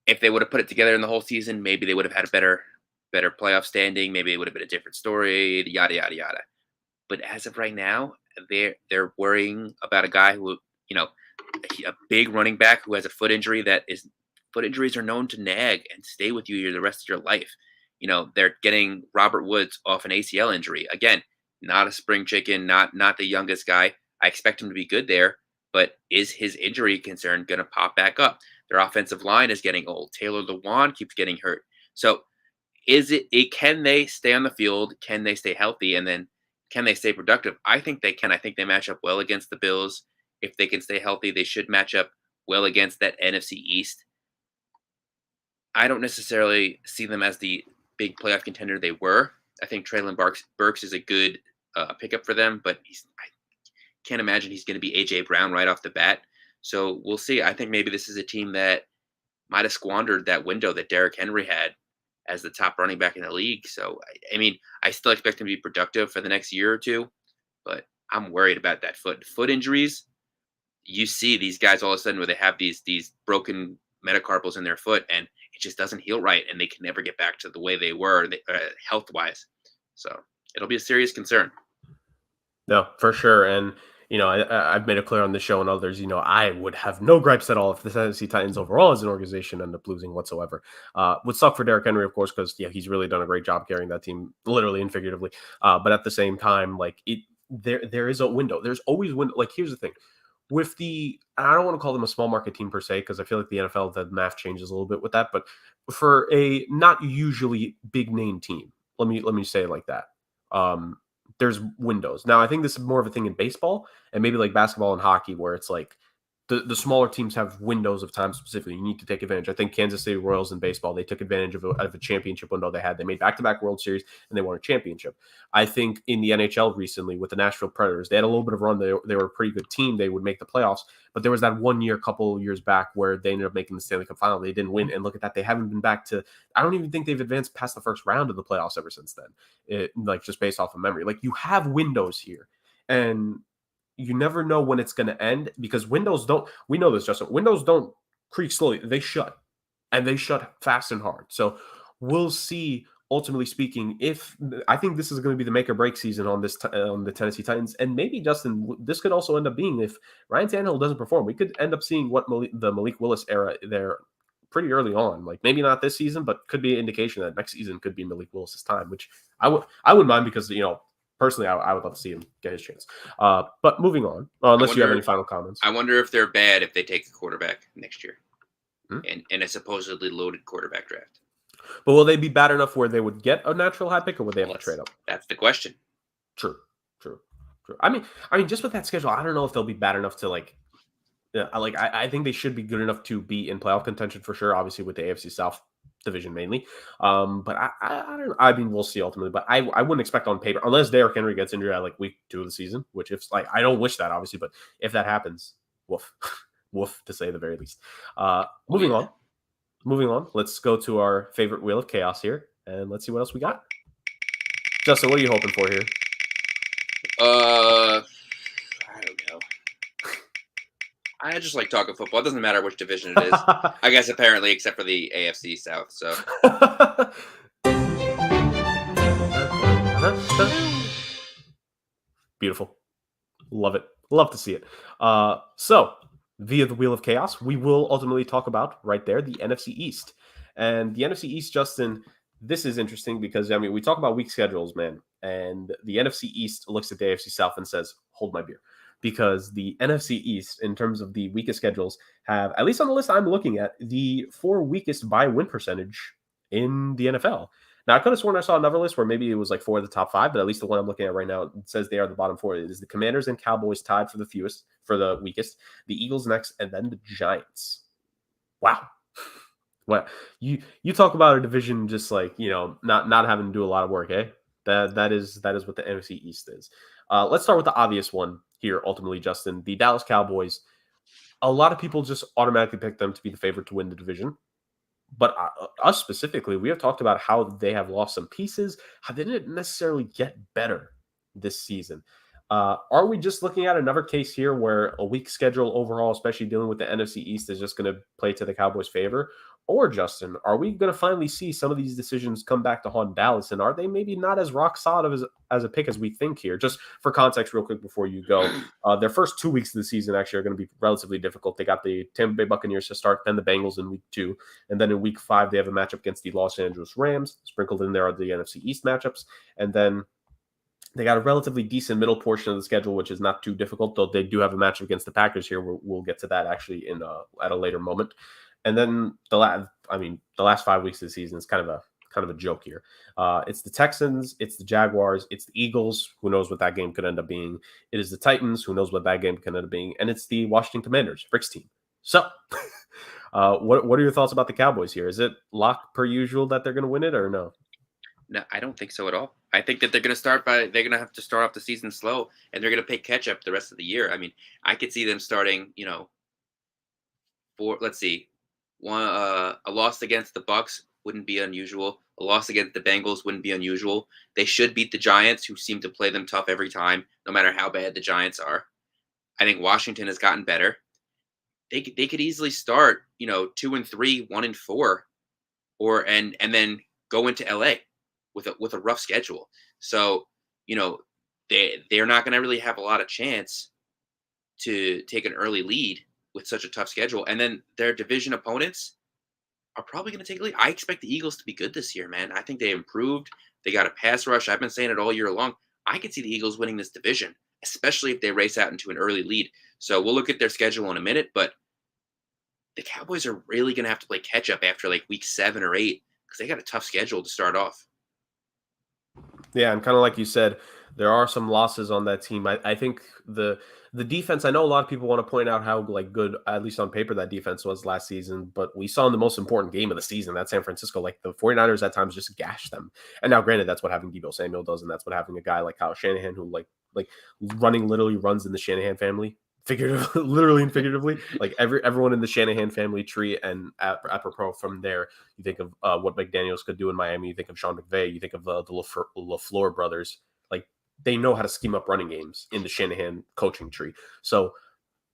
if they would have put it together in the whole season, maybe they would have had a better playoff standing. Maybe it would have been a different story. Yada yada yada. But as of right now, they're worrying about a guy who, a big running back who has a foot injury foot injuries are known to nag and stay with you the rest of your life. They're getting Robert Woods off an ACL injury. Again, not a spring chicken, not the youngest guy. I expect him to be good there, but is his injury concern going to pop back up? Their offensive line is getting old. Taylor Lewan keeps getting hurt. So can they stay on the field? Can they stay healthy? And then can they stay productive? I think they can. I think they match up well against the Bills. If they can stay healthy, they should match up well against that NFC East. I don't necessarily see them as the big playoff contender they were. I think Treylon Burks is a good pickup for them, but I can't imagine he's going to be A.J. Brown right off the bat. So we'll see. I think maybe this is a team that might have squandered that window that Derrick Henry had as the top running back in the league. So, I still expect him to be productive for the next year or two, but I'm worried about that foot injuries. You see these guys all of a sudden where they have these broken metacarpals in their foot, and it just doesn't heal right, and they can never get back to the way they were health-wise. So it'll be a serious concern. No, for sure. And, I've made it clear on this show and others, I would have no gripes at all if the Tennessee Titans overall as an organization end up losing whatsoever. Would suck for Derrick Henry, of course, because, he's really done a great job carrying that team, literally and figuratively. But at the same time, there is a window. There's always window. Here's the thing. With I don't want to call them a small market team per se, because I feel like the NFL, the math changes a little bit with that. But for a not usually big name team, let me say it like that. There's windows. Now, I think this is more of a thing in baseball and maybe like basketball and hockey, where it's like the smaller teams have windows of time specifically. You need to take advantage. I think Kansas City Royals in baseball, they took advantage of a championship window they had. They made back-to-back World Series and they won a championship. I think in the NHL recently with the Nashville Predators, they had a little bit of a run. They were a pretty good team. They would make the playoffs, but there was that 1 year, couple of years back where they ended up making the Stanley Cup final. They didn't win. And look at that. They haven't been back to, I don't even think they've advanced past the first round of the playoffs ever since then. Just based off of memory, you have windows here, and you never know when it's going to end, because windows don't, we know this, Justin, windows don't creak slowly. They shut, and they shut fast and hard. So we'll see, ultimately speaking, if I think this is going to be the make or break season on the Tennessee Titans. And maybe, Justin, this could also end up being, if Ryan Tannehill doesn't perform, we could end up seeing what the Malik Willis era there pretty early on. Maybe not this season, but could be an indication that next season could be Malik Willis's time, which I wouldn't mind, because, personally, I would love to see him get his chance. But moving on, unless you have any final comments. I wonder if they're bad if they take a quarterback next year in a supposedly loaded quarterback draft. But will they be bad enough where they would get a natural high pick, or would they have to trade up? That's the question. True. I mean, just with that schedule, I don't know if they'll be bad enough to I think they should be good enough to be in playoff contention for sure, obviously with the AFC South division mainly. But I don't know. I mean, we'll see ultimately, but I wouldn't expect on paper, unless Derrick Henry gets injured at week 2 of the season, which I don't wish that, obviously, but if that happens, woof, woof, to say the very least. Moving on, let's go to our favorite wheel of chaos here, and let's see what else we got. Justin, what are you hoping for here? I don't know. I just like talking football. It doesn't matter which division it is. I guess apparently, except for the AFC South. So beautiful, love it, love to see it. So via the Wheel of Chaos, we will ultimately talk about right there the NFC East. And the NFC East, Justin, this is interesting because we talk about weak schedules, man, and the NFC East looks at the AFC South and says, "Hold my beer." Because the NFC East, in terms of the weakest schedules, have, at least on the list I'm looking at, the 4 weakest by win percentage in the NFL. Now, I could have sworn I saw another list where maybe it was 4 of the top 5, but at least the one I'm looking at right now says they are the bottom 4. It is the Commanders and Cowboys tied for the weakest, the Eagles next, and then the Giants. Wow. Well, you talk about a division just not having to do a lot of work, eh? That is what the NFC East is. Let's start with the obvious one here, ultimately, Justin. The Dallas Cowboys. A lot of people just automatically pick them to be the favorite to win the division. but us specifically, we have talked about how they have lost some pieces, how they didn't necessarily get better this season. Are we just looking at another case here where a weak schedule overall, especially dealing with the NFC East, is just going to play to the Cowboys' favor? Or, Justin, are we going to finally see some of these decisions come back to haunt Dallas? And are they maybe not as rock solid as a pick as we think here? Just for context, real quick before you go, their first 2 weeks of the season actually are going to be relatively difficult. They got the Tampa Bay Buccaneers to start, then the Bengals in week 2. And then in week 5, they have a matchup against the Los Angeles Rams. Sprinkled in there are the NFC East matchups. And then they got a relatively decent middle portion of the schedule, which is not too difficult, though they do have a matchup against the Packers here. We'll get to that actually in at a later moment. And then the last 5 weeks of the season is kind of a joke here. It's the Texans, it's the Jaguars, it's the Eagles. Who knows what that game could end up being? It is the Titans. Who knows what that game could end up being? And it's the Washington Commanders, Rick's team. So, what are your thoughts about the Cowboys here? Is it lock per usual that they're going to win it or no? No, I don't think so at all. I think that they're going to have to start off the season slow, and they're going to play catch up the rest of the year. I mean, I could see them starting, a loss against the Bucks wouldn't be unusual. A loss against the Bengals wouldn't be unusual. They should beat the Giants, who seem to play them tough every time, no matter how bad the Giants are. I think Washington has gotten better. They could easily start, 2-3, 1-4, and then go into LA with a rough schedule. So, they're not going to really have a lot of chance to take an early lead with such a tough schedule. And then their division opponents are probably going to take a lead. I expect the Eagles to be good this year, man. I think they improved. They got a pass rush. I've been saying it all year long. I could see the Eagles winning this division, especially if they race out into an early lead. So we'll look at their schedule in a minute, but the Cowboys are really going to have to play catch up after like week 7 or 8 because they got a tough schedule to start off. Yeah, and kind of like you said, there are some losses on that team. I think the defense, I know a lot of people want to point out how good, at least on paper, that defense was last season, but we saw in the most important game of the season, that San Francisco, the 49ers at times just gashed them. And now granted, that's what having Deebo Samuel does, and that's what having a guy like Kyle Shanahan who literally runs in the Shanahan family. Literally and figuratively, everyone in the Shanahan family tree, and apropos from there, you think of what McDaniels could do in Miami. You think of Sean McVay. You think of the LaFleur brothers. They know how to scheme up running games in the Shanahan coaching tree. So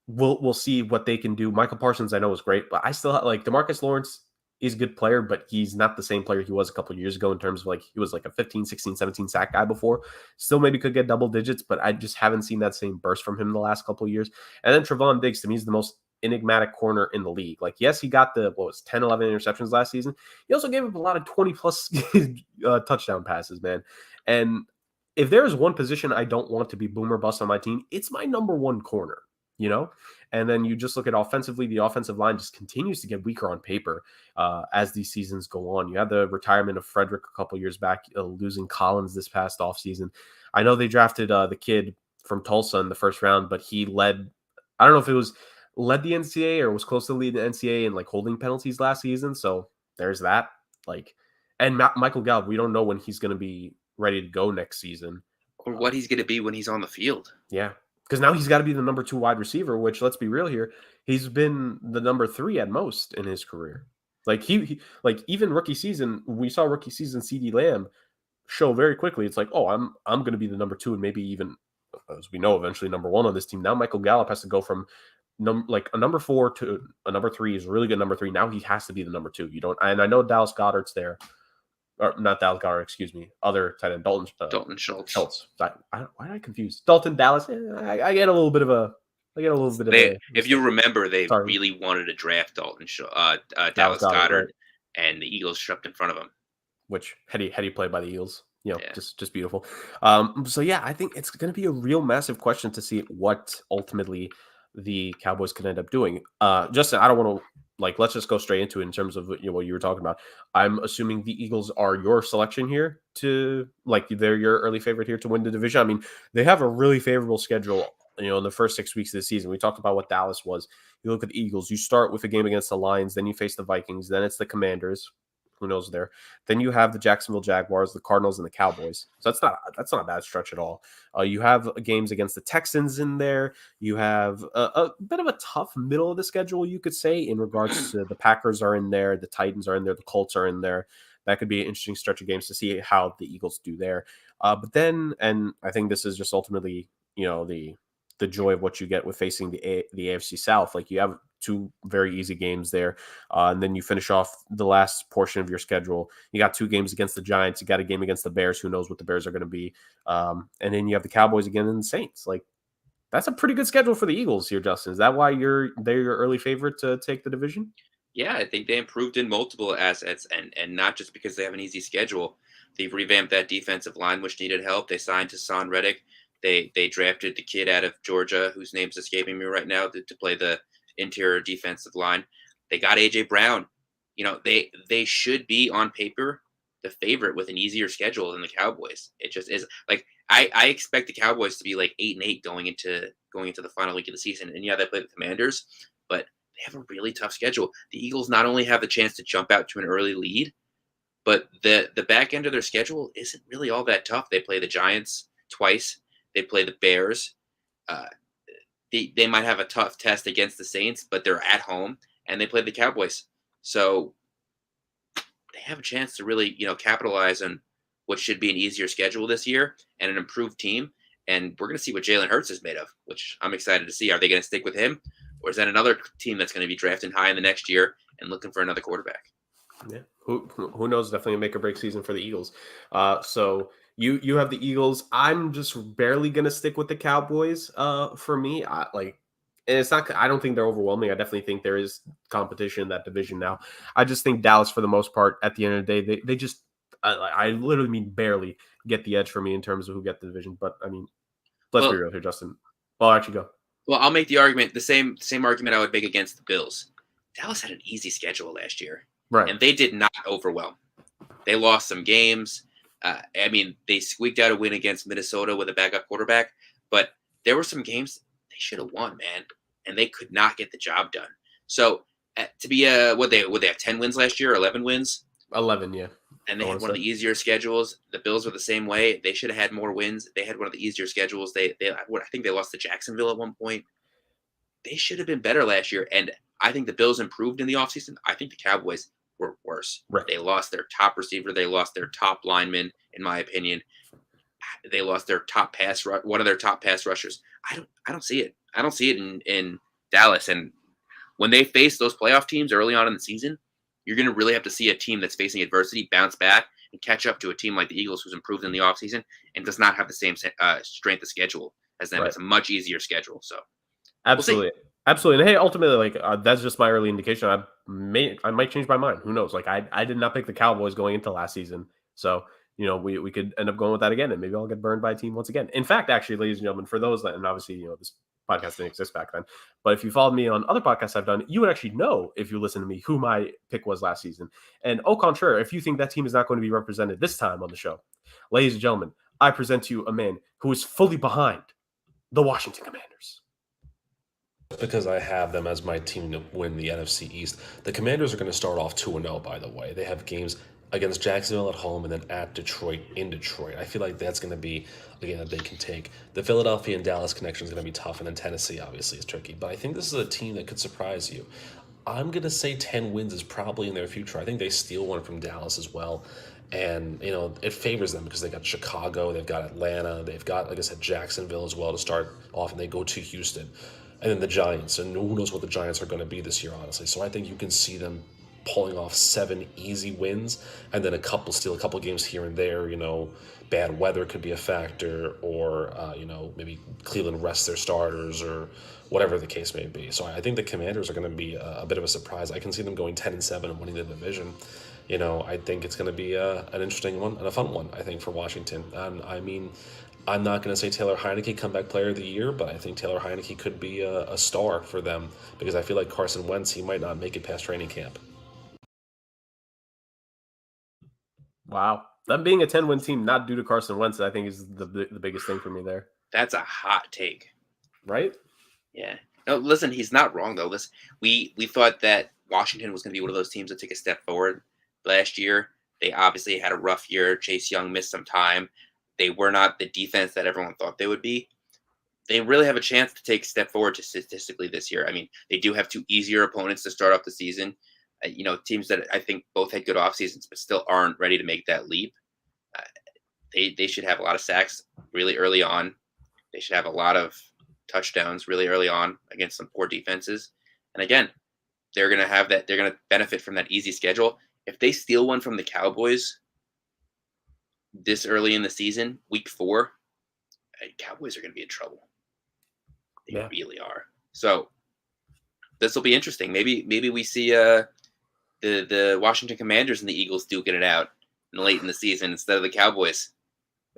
we'll see what they can do. Michael Parsons, I know, is great, but I still DeMarcus Lawrence is a good player, but he's not the same player he was a couple of years ago in terms of he was a 15, 16, 17 sack guy before. Still maybe could get double digits, but I just haven't seen that same burst from him in the last couple of years. And then Trevon Diggs, to me, is the most enigmatic corner in the league. Yes, he got 10, 11 interceptions last season. He also gave up a lot of 20-plus touchdown passes, man. And if there is one position I don't want to be boom or bust on my team, it's my number one corner, And then you just look at offensively, the offensive line just continues to get weaker on paper as these seasons go on. You had the retirement of Frederick a couple years back, losing Collins this past offseason. I know they drafted the kid from Tulsa in the first round, but he led the NCAA or was close to leading the NCAA in holding penalties last season. So there's that. And Michael Gallup, we don't know when he's going to be ready to go next season. Or what he's going to be when he's on the field. Yeah. Because now he's got to be the number 2 wide receiver, which, let's be real here, he's been the number 3 at most in his career. He even rookie season, we saw rookie season CeeDee Lamb show very quickly. It's I'm going to be the number 2 and maybe even, as we know, eventually number 1 on this team. Now Michael Gallup has to go from a number 4 to a number 3. Is a really good number 3. Now he has to be the number 2. And I know Dallas Goedert's there. Or not Dallas Goedert, excuse me. Other tight end, Dalton Schultz. Why did I confuse Dalton Dallas? I get a little bit of a. If you remember, they really wanted to draft Dallas Goedert, right? And the Eagles shoved in front of him. Which had he played by the Eagles, just beautiful. So yeah, I think it's going to be a real massive question to see what ultimately the Cowboys can end up doing. Justin, I don't want to. Let's just go straight into it in terms of what you were talking about. I'm assuming the Eagles are your selection here to they're your early favorite here to win the division. I mean, they have a really favorable schedule, in the first 6 weeks of the season. We talked about what Dallas was. You look at the Eagles, you start with a game against the Lions, then you face the Vikings, then it's the Commanders, who knows there. Then you have the Jacksonville Jaguars, the Cardinals, and the Cowboys. So that's not a bad stretch at all. You have games against the Texans in there. You have a bit of a tough middle of the schedule, you could say, in regards to the Packers are in there, the Titans are in there, the Colts are in there. That could be an interesting stretch of games to see how the Eagles do there. But then, and I think this is just ultimately, the joy of what you get with facing the AFC South. Like, you have two very easy games there. And then you finish off the last portion of your schedule. You got two games against the Giants. You got a game against the Bears. Who knows what the Bears are going to be. And then you have the Cowboys again and the Saints. Like, that's a pretty good schedule for the Eagles here, Justin. Is that why they're your early favorite to take the division? Yeah, I think they improved in multiple assets, and not just because they have an easy schedule. They've revamped that defensive line, which needed help. They signed Hassan Reddick. They drafted the kid out of Georgia, whose name's escaping me right now, to play the interior defensive line. They got AJ Brown. They should be on paper the favorite with an easier schedule than the Cowboys. It just is. Like, I expect the Cowboys to be like 8-8 going into the final week of the season. And yeah, they play the Commanders, but they have a really tough schedule. The Eagles not only have the chance to jump out to an early lead, but the back end of their schedule isn't really all that tough. They play the Giants twice. They play the Bears. They might have a tough test against the Saints, but they're at home, and they play the Cowboys. So they have a chance to really, capitalize on what should be an easier schedule this year and an improved team. And we're going to see what Jalen Hurts is made of, which I'm excited to see. Are they going to stick with him? Or is that another team that's going to be drafting high in the next year and looking for another quarterback? Yeah, who knows? Definitely a make or break season for the Eagles. So you have the Eagles. I'm just barely going to stick with the Cowboys. For me, and it's not. I don't think they're overwhelming. I definitely think there is competition in that division now. I just think Dallas, for the most part, at the end of the day, they just. I literally mean barely get the edge for me in terms of who get the division. But I mean, let's be real here, Justin. Well, actually, go. Well, I'll make the argument, the same argument I would make against the Bills. Dallas had an easy schedule last year. Right. And they did not overwhelm. They lost some games. They squeaked out a win against Minnesota with a backup quarterback, but there were some games they should have won, man, and they could not get the job done. So to be would they have 10 wins last year, 11 wins? 11, yeah. And they had one of the easier schedules. The Bills were the same way. They should have had more wins. They had one of the easier schedules. I think they lost to Jacksonville at one point. They should have been better last year, and I think the Bills improved in the offseason. I think the Cowboys were worse. Right. They lost their top receiver. They lost their top lineman, in my opinion. They lost their one of their top pass rushers. I don't see it. I don't see it in Dallas. And when they face those playoff teams early on in the season, you're going to really have to see a team that's facing adversity bounce back and catch up to a team like the Eagles, who's improved in the offseason and does not have the same strength of schedule as them. Right. It's a much easier schedule. So absolutely. We'll absolutely. And hey, ultimately, that's just my early indication. I might change my mind. Who knows? Like, I did not pick the Cowboys going into last season. So, we could end up going with that again, and maybe I'll get burned by a team once again. In fact, actually, ladies and gentlemen, for those that, and obviously, this podcast didn't exist back then, but if you followed me on other podcasts I've done, you would actually know, if you listen to me, who my pick was last season. And au contraire, if you think that team is not going to be represented this time on the show, ladies and gentlemen, I present to you a man who is fully behind the Washington Commanders. Because I have them as my team to win the NFC East. The Commanders are going to start off 2-0, by the way. They have games against Jacksonville at home and then at Detroit in Detroit. I feel like that's going to be a game that they can take. The Philadelphia and Dallas connection is going to be tough, and then Tennessee obviously is tricky. But I think this is a team that could surprise you. I'm going to say 10 wins is probably in their future. I think they steal one from Dallas as well. And, it favors them because they got Chicago, they've got Atlanta, they've got, like I said, Jacksonville as well to start off, and they go to Houston. And then the Giants, and who knows what the Giants are going to be this year, honestly. So I think you can see them pulling off 7 easy wins, and then a couple games here and there. Bad weather could be a factor, or maybe Cleveland rests their starters, or whatever the case may be. So I think the Commanders are going to be a bit of a surprise. I can see them going 10-7 and winning the division. I think it's going to be an interesting one and a fun one, I think, for Washington. And I'm not going to say Taylor Heineke comeback player of the year, but I think Taylor Heineke could be a star for them, because I feel like Carson Wentz, he might not make it past training camp. Wow. Them being a 10-win team, not due to Carson Wentz, I think is the biggest thing for me there. That's a hot take. Right? Yeah. No, listen, he's not wrong, though. We thought that Washington was going to be one of those teams that take a step forward, last year. They obviously had a rough year. Chase Young missed some time. They were not the defense that everyone thought they would be. They really have a chance to take a step forward to statistically this year. I mean, they do have two easier opponents to start off the season. Teams that I think both had good off seasons, but still aren't ready to make that leap. Uh, they should have a lot of sacks really early on. They should have a lot of touchdowns really early on against some poor defenses. And again, they're going to have that. They're going to benefit from that easy schedule. If they steal one from the Cowboys this early in the season, week 4, Cowboys are going to be in trouble. They really are. So this will be interesting. Maybe we see the Washington Commanders and the Eagles duking it out late in the season instead of the Cowboys.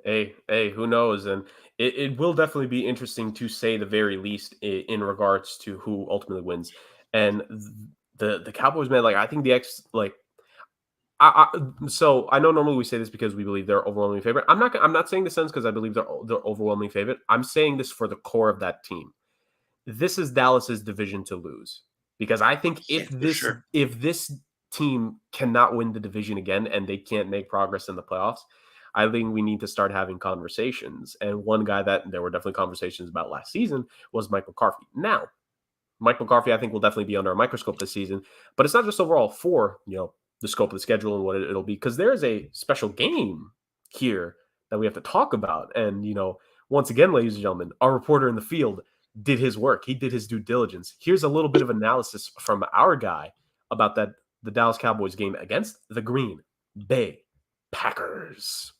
Hey, who knows? And it will definitely be interesting to say the very least in regards to who ultimately wins. And the Cowboys, man, like I think so I know normally we say this because we believe they're overwhelming favorite. I'm not saying this sense because I believe they're overwhelming favorite. I'm saying this for the core of that team. This is Dallas's division to lose, because I think if this team cannot win the division again and they can't make progress in the playoffs, I think we need to start having conversations. And one guy that there were definitely conversations about last season was Mike McCarthy. Now, Mike McCarthy, I think, will definitely be under a microscope this season, but it's not just overall for, the scope of the schedule and what it'll be, because there is a special game here that we have to talk about. And, once again, ladies and gentlemen, our reporter in the field did his work. He did his due diligence. Here's a little bit of analysis from our guy about the Dallas Cowboys game against the Green Bay Packers.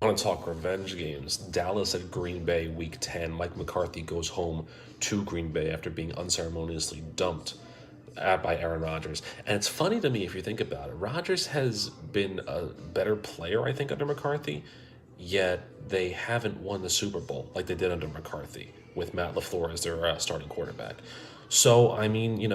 I want to talk revenge games. Dallas at Green Bay, Week 10. Mike McCarthy goes home to Green Bay after being unceremoniously dumped by Aaron Rodgers. And it's funny to me if you think about it. Rodgers has been a better player, I think, under McCarthy, yet they haven't won the Super Bowl like they did under McCarthy with Matt LaFleur as their starting quarterback. So, I mean,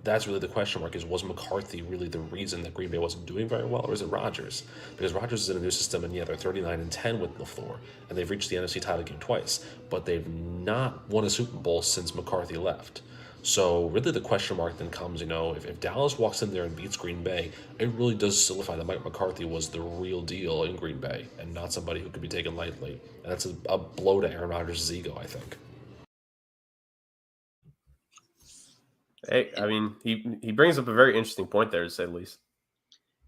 that's really the question mark, is was McCarthy really the reason that Green Bay wasn't doing very well, or is it Rodgers? Because Rodgers is in a new system, and they're 39-10 with LaFleur, and they've reached the NFC title game twice, but they've not won a Super Bowl since McCarthy left. So really the question mark then comes, if Dallas walks in there and beats Green Bay, it really does solidify that Mike McCarthy was the real deal in Green Bay and not somebody who could be taken lightly. And that's a blow to Aaron Rodgers' ego, I think. Hey, I mean, he brings up a very interesting point there, to say the least.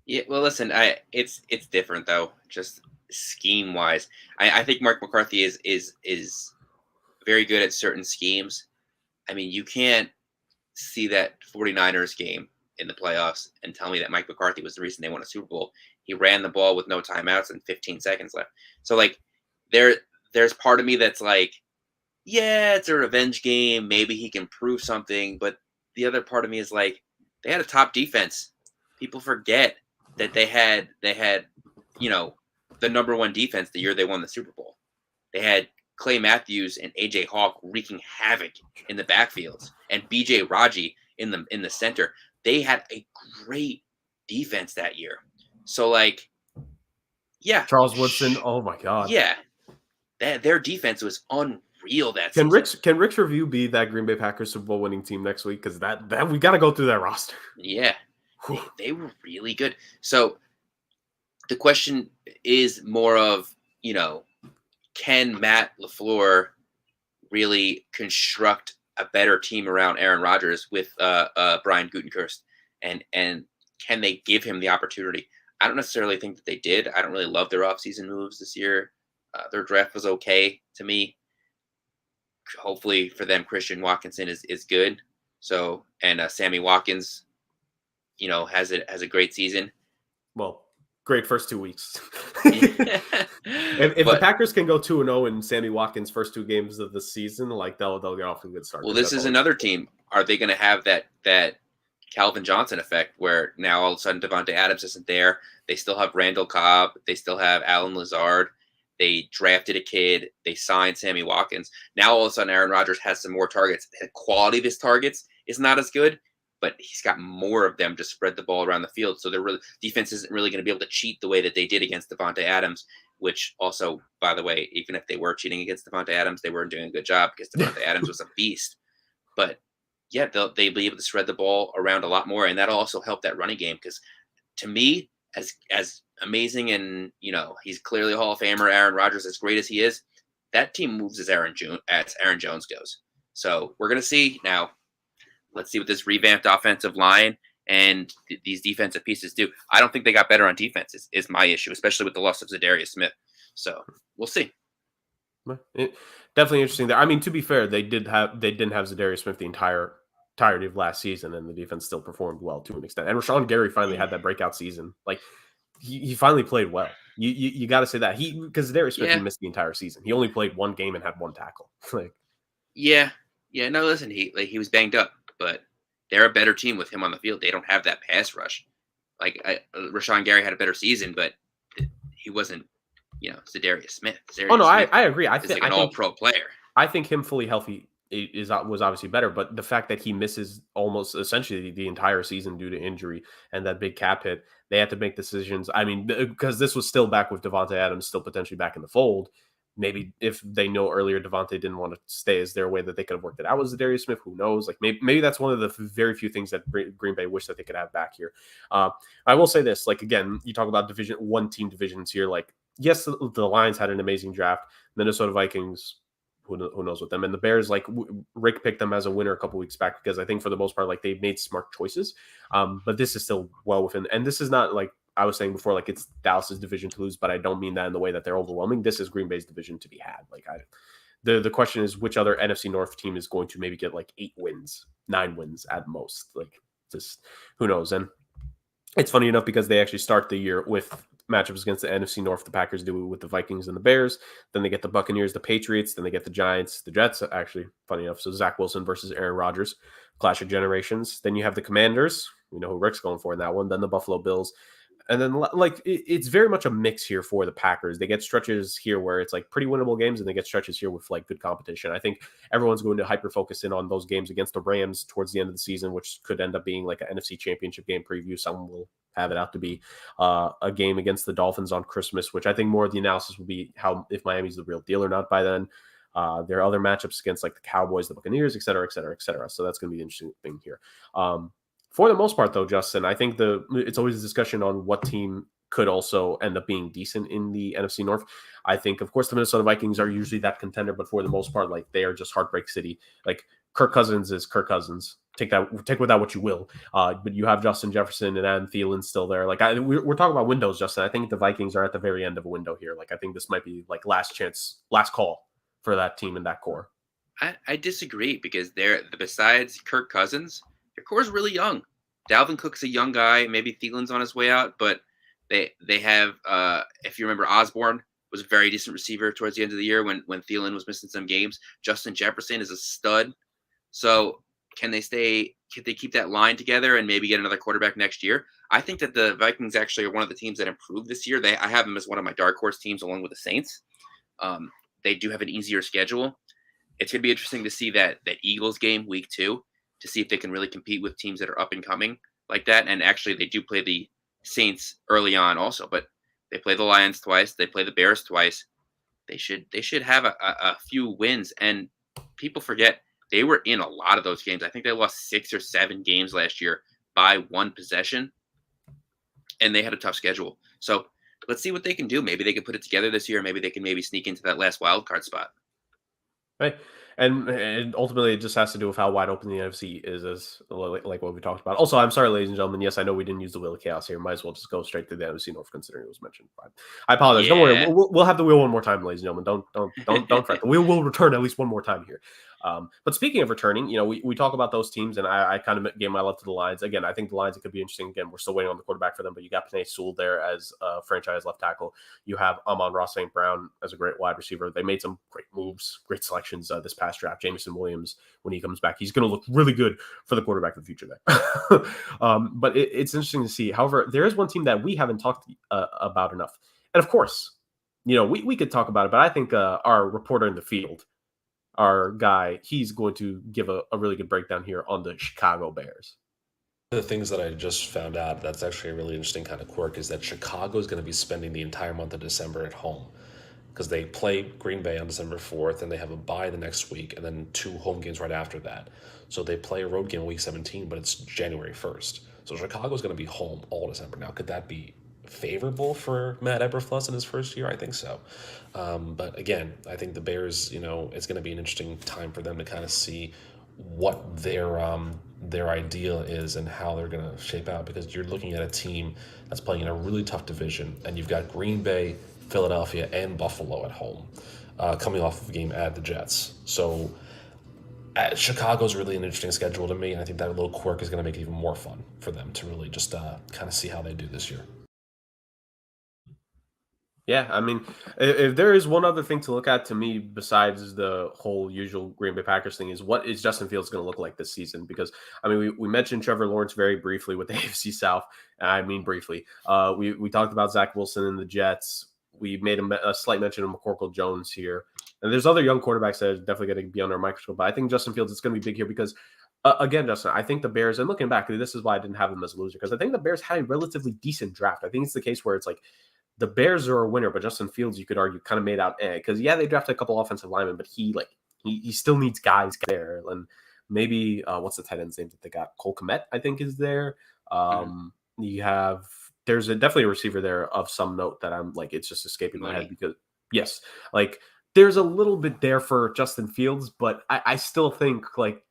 Yeah, well, listen, it's different though, just scheme wise. I think Mark McCarthy is very good at certain schemes. I mean, you can't see that 49ers game in the playoffs and tell me that Mike McCarthy was the reason they won a Super Bowl. He ran the ball with no timeouts and 15 seconds left. So, there's part of me that's like, yeah, it's a revenge game. Maybe he can prove something. But the other part of me is like, they had a top defense. People forget that they had the number one defense the year they won the Super Bowl. They had Clay Matthews and AJ Hawk wreaking havoc in the backfields, and BJ Raji in the center. They had a great defense that year. So yeah, Charles Woodson. Oh my God. Yeah, their defense was unreal that season. Can Rick's review be that Green Bay Packers Super Bowl winning team next week? Because that we got to go through that roster. Yeah, they were really good. So the question is more of, can Matt LaFleur really construct a better team around Aaron Rodgers with Brian Gutekunst, and can they give him the opportunity? I don't necessarily think that they did. I don't really love their offseason moves this year. Their draft was okay to me. Hopefully for them, Christian Watkinson is good. So, and Sammy Watkins, has a great season. Well, great first 2 weeks. If the Packers can go 2-0 in Sammy Watkins' first 2 games of the season, they'll get off to a good start. Well, this is another team. Are they going to have that Calvin Johnson effect where now all of a sudden Devontae Adams isn't there? They still have Randall Cobb. They still have Alan Lazard. They drafted a kid. They signed Sammy Watkins. Now all of a sudden Aaron Rodgers has some more targets. The quality of his targets is not as good, but he's got more of them to spread the ball around the field. So defense isn't really going to be able to cheat the way that they did against Devontae Adams, which also, by the way, even if they were cheating against Devontae Adams, they weren't doing a good job because Devontae Adams was a beast. But yeah, they'll be able to spread the ball around a lot more, and that'll also help that running game, because to me, as amazing and he's clearly a Hall of Famer, Aaron Rodgers, as great as he is, that team moves as Aaron Jones goes. So we're gonna see now. Let's see what this revamped offensive line and these defensive pieces do. I don't think they got better on defense. Is my issue, especially with the loss of Zadarius Smith. So we'll see. Definitely interesting there. I mean, to be fair, they didn't have Zadarius Smith the entirety of last season, and the defense still performed well to an extent. And Rashawn Gary finally had that breakout season. Like he finally played well. You got to say that because Zadarius Smith he missed the entire season. He only played one game and had one tackle. Yeah. No, listen, he was banged up, but they're a better team with him on the field. They don't have that pass rush. Rashawn Gary had a better season, but he wasn't, Zadarius Smith. I agree. I think an all-pro player. I think him fully healthy was obviously better, but the fact that he misses almost essentially the entire season due to injury and that big cap hit, they had to make decisions. I mean, because this was still back with Davante Adams still potentially back in the fold. Maybe if they know earlier Davante didn't want to stay, is there a way that they could have worked it out with Zadarius Smith? Who knows? Maybe that's one of the very few things that Green Bay wish that they could have back here. I will say this, again, you talk about one team divisions here. Yes, the Lions had an amazing draft. Minnesota Vikings, who knows with them, and the Bears. Rick picked them as a winner a couple weeks back because I think for the most part, they made smart choices. But this is still well within, and this is not I was saying before, it's Dallas's division to lose, but I don't mean that in the way that they're overwhelming. This is Green Bay's division to be had. The question is which other NFC North team is going to maybe get 8 wins, 9 wins at most. Just who knows? And it's funny enough because they actually start the year with matchups against the NFC North. The Packers do it with the Vikings and the Bears. Then they get the Buccaneers, the Patriots. Then they get the Giants, the Jets, actually, funny enough. So Zach Wilson versus Aaron Rodgers, clash of generations. Then you have the Commanders. We know who Rick's going for in that one. Then the Buffalo Bills. And then, it's very much a mix here for the Packers. They get stretches here where it's pretty winnable games, and they get stretches here with good competition. I think everyone's going to hyper focus in on those games against the Rams towards the end of the season, which could end up being an NFC Championship game preview. Some will have it out to be a game against the Dolphins on Christmas, which I think more of the analysis will be if Miami's the real deal or not by then. There are other matchups against the Cowboys, the Buccaneers, et cetera, et cetera, et cetera. So that's going to be the interesting thing here. For the most part, though, Justin, I think it's always a discussion on what team could also end up being decent in the NFC North. I think, of course, the Minnesota Vikings are usually that contender, but for the most part, they are just heartbreak city. Kirk Cousins is Kirk Cousins. Take with that what you will. But you have Justin Jefferson and Adam Thielen still there. We're talking about windows, Justin. I think the Vikings are at the very end of a window here. I think this might be last chance, last call for that team and that core. I disagree because besides Kirk Cousins, their core is really young. Dalvin Cook's a young guy. Maybe Thielen's on his way out, but they have, if you remember, Osborne was a very decent receiver towards the end of the year when Thielen was missing some games. Justin Jefferson is a stud. So can they keep that line together and maybe get another quarterback next year? I think that the Vikings actually are one of the teams that improved this year. I have them as one of my dark horse teams along with the Saints. They do have an easier schedule. It's going to be interesting to see that Eagles game week 2 to see if they can really compete with teams that are up and coming like that. And actually, they do play the Saints early on also, but they play the Lions twice. They play the Bears twice. They should have a few wins. And people forget they were in a lot of those games. I think they lost 6 or 7 games last year by 1 possession, and they had a tough schedule. So let's see what they can do. Maybe they can put it together this year. Maybe they can sneak into that last wild card spot. Right. And ultimately, it just has to do with how wide open the NFC is, as like what we talked about. Also, I'm sorry, ladies and gentlemen. Yes, I know we didn't use the Wheel of Chaos here. Might as well just go straight to the NFC North, considering it was mentioned. I apologize. Yeah. Don't worry. We'll have the wheel one more time, ladies and gentlemen. Don't fret. The wheel will return at least one more time here. But speaking of returning, we talk about those teams, and I kind of gave my love to the Lions. Again, I think the Lions, it could be interesting. Again, we're still waiting on the quarterback for them, but you got Penei Sewell there as a franchise left tackle. You have Amon-Ra St. Brown as a great wide receiver. They made some great moves, great selections this past draft. Jameson Williams, when he comes back, he's going to look really good for the quarterback of the future there. But it's interesting to see. However, there is one team that we haven't talked about enough. And of course, we could talk about it, but I think our reporter in the field, our guy, he's going to give a really good breakdown here on the Chicago Bears. The things that I just found out that's actually a really interesting kind of quirk is that Chicago is going to be spending the entire month of December at home because they play Green Bay on December 4th and they have a bye the next week and then 2 home games right after that. So they play a road game week 17, but it's January 1st. So Chicago is going to be home all December. Now, could that be favorable for Matt Eberflus in his first year? I think so. But again, I think the Bears, it's going to be an interesting time for them to kind of see what their idea is and how they're going to shape out, because you're looking at a team that's playing in a really tough division, and you've got Green Bay, Philadelphia, and Buffalo at home, coming off of a game at the Jets. So Chicago's really an interesting schedule to me, and I think that little quirk is going to make it even more fun for them to really just kind of see how they do this year. Yeah, I mean, if there is one other thing to look at to me besides the whole usual Green Bay Packers thing, is what is Justin Fields going to look like this season? Because, I mean, we mentioned Trevor Lawrence very briefly with the AFC South. I mean, briefly. We talked about Zach Wilson and the Jets. We made a slight mention of McCorkle Jones here. And there's other young quarterbacks that are definitely going to be under a microscope. But I think Justin Fields is going to be big here because, again, Justin, I think the Bears, and looking back, this is why I didn't have them as a loser, because I think the Bears had a relatively decent draft. I think it's the case where it's like, the Bears are a winner, but Justin Fields, you could argue, kind of made out because they drafted a couple offensive linemen, but he still needs guys there. And maybe what's the tight end's name that they got? Cole Kmet, I think, is there. There's definitely a receiver there of some note that I'm like, it's just escaping my head because yes, like there's a little bit there for Justin Fields, but I still think like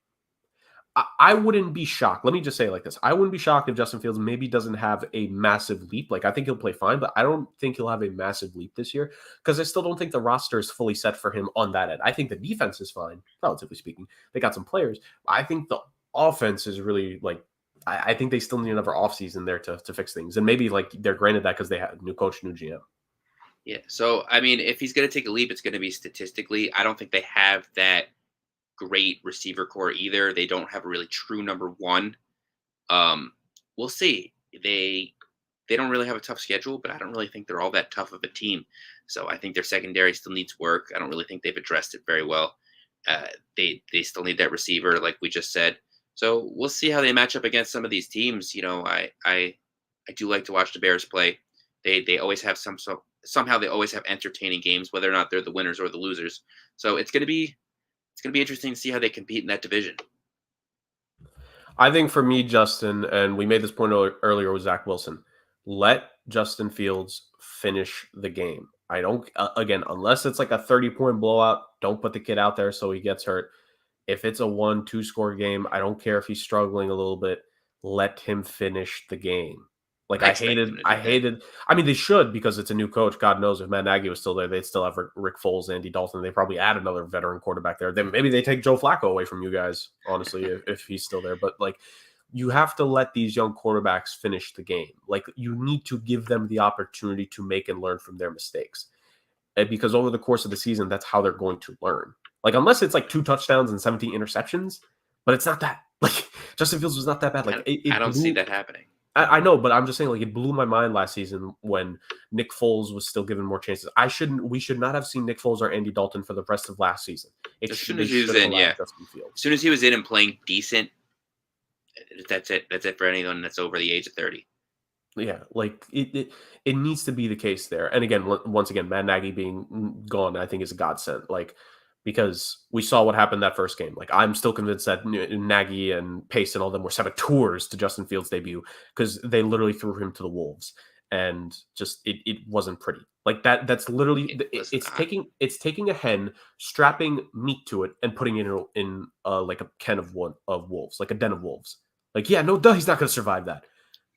I wouldn't be shocked. Let me just say it like this. I wouldn't be shocked if Justin Fields maybe doesn't have a massive leap. Like, I think he'll play fine, but I don't think he'll have a massive leap this year because I still don't think the roster is fully set for him on that end. I think the defense is fine, relatively speaking. They got some players. I think the offense is really like, I think they still need another offseason there to fix things. And maybe like they're granted that because they have new coach, new GM. Yeah. So, I mean, if he's going to take a leap, it's going to be statistically. I don't think they have that great receiver core either. They don't have a really true number one. We'll see. They don't really have a tough schedule, but I don't really think they're all that tough of a team. So I think their secondary still needs work. I don't really think they've addressed it very well. They still need that receiver, like we just said. So we'll see how they match up against some of these teams. I do like to watch the Bears play. They always have somehow they always have entertaining games, whether or not they're the winners or the losers. So it's going to be interesting to see how they compete in that division. I think for me, Justin, and we made this point earlier with Zach Wilson, let Justin Fields finish the game. I don't, again, unless it's like a 30-point blowout, don't put the kid out there so he gets hurt. If it's a 1-2 score game, I don't care if he's struggling a little bit. Let him finish the game. Like I mean, they should because it's a new coach. God knows if Matt Nagy was still there, they'd still have Rick Foles, Andy Dalton. They probably add another veteran quarterback there. Then maybe they take Joe Flacco away from you guys, honestly, if he's still there. But like, you have to let these young quarterbacks finish the game. Like, you need to give them the opportunity to make and learn from their mistakes. And because over the course of the season, that's how they're going to learn. Like, unless it's like 2 touchdowns and 17 interceptions, but it's not that. Like, Justin Fields was not that bad. Like, I don't see that happening. I know, but I'm just saying, like, it blew my mind last season when Nick Foles was still given more chances. We should not have seen Nick Foles or Andy Dalton for the rest of last season. As soon as he was in, yeah. As soon as he was in and playing decent, that's it. That's it for anyone that's over the age of 30. Yeah, like it needs to be the case there. And again, once again, Matt Nagy being gone, I think is a godsend. Like, because we saw what happened that first game. Like, I'm still convinced that Nagy and Pace and all them were saboteurs to Justin Fields' debut because they literally threw him to the wolves, and just it wasn't pretty. Like that's literally it's taking a hen, strapping meat to it, and putting it in like a pen of wolves, like a den of wolves. Like, yeah, no duh, he's not going to survive that.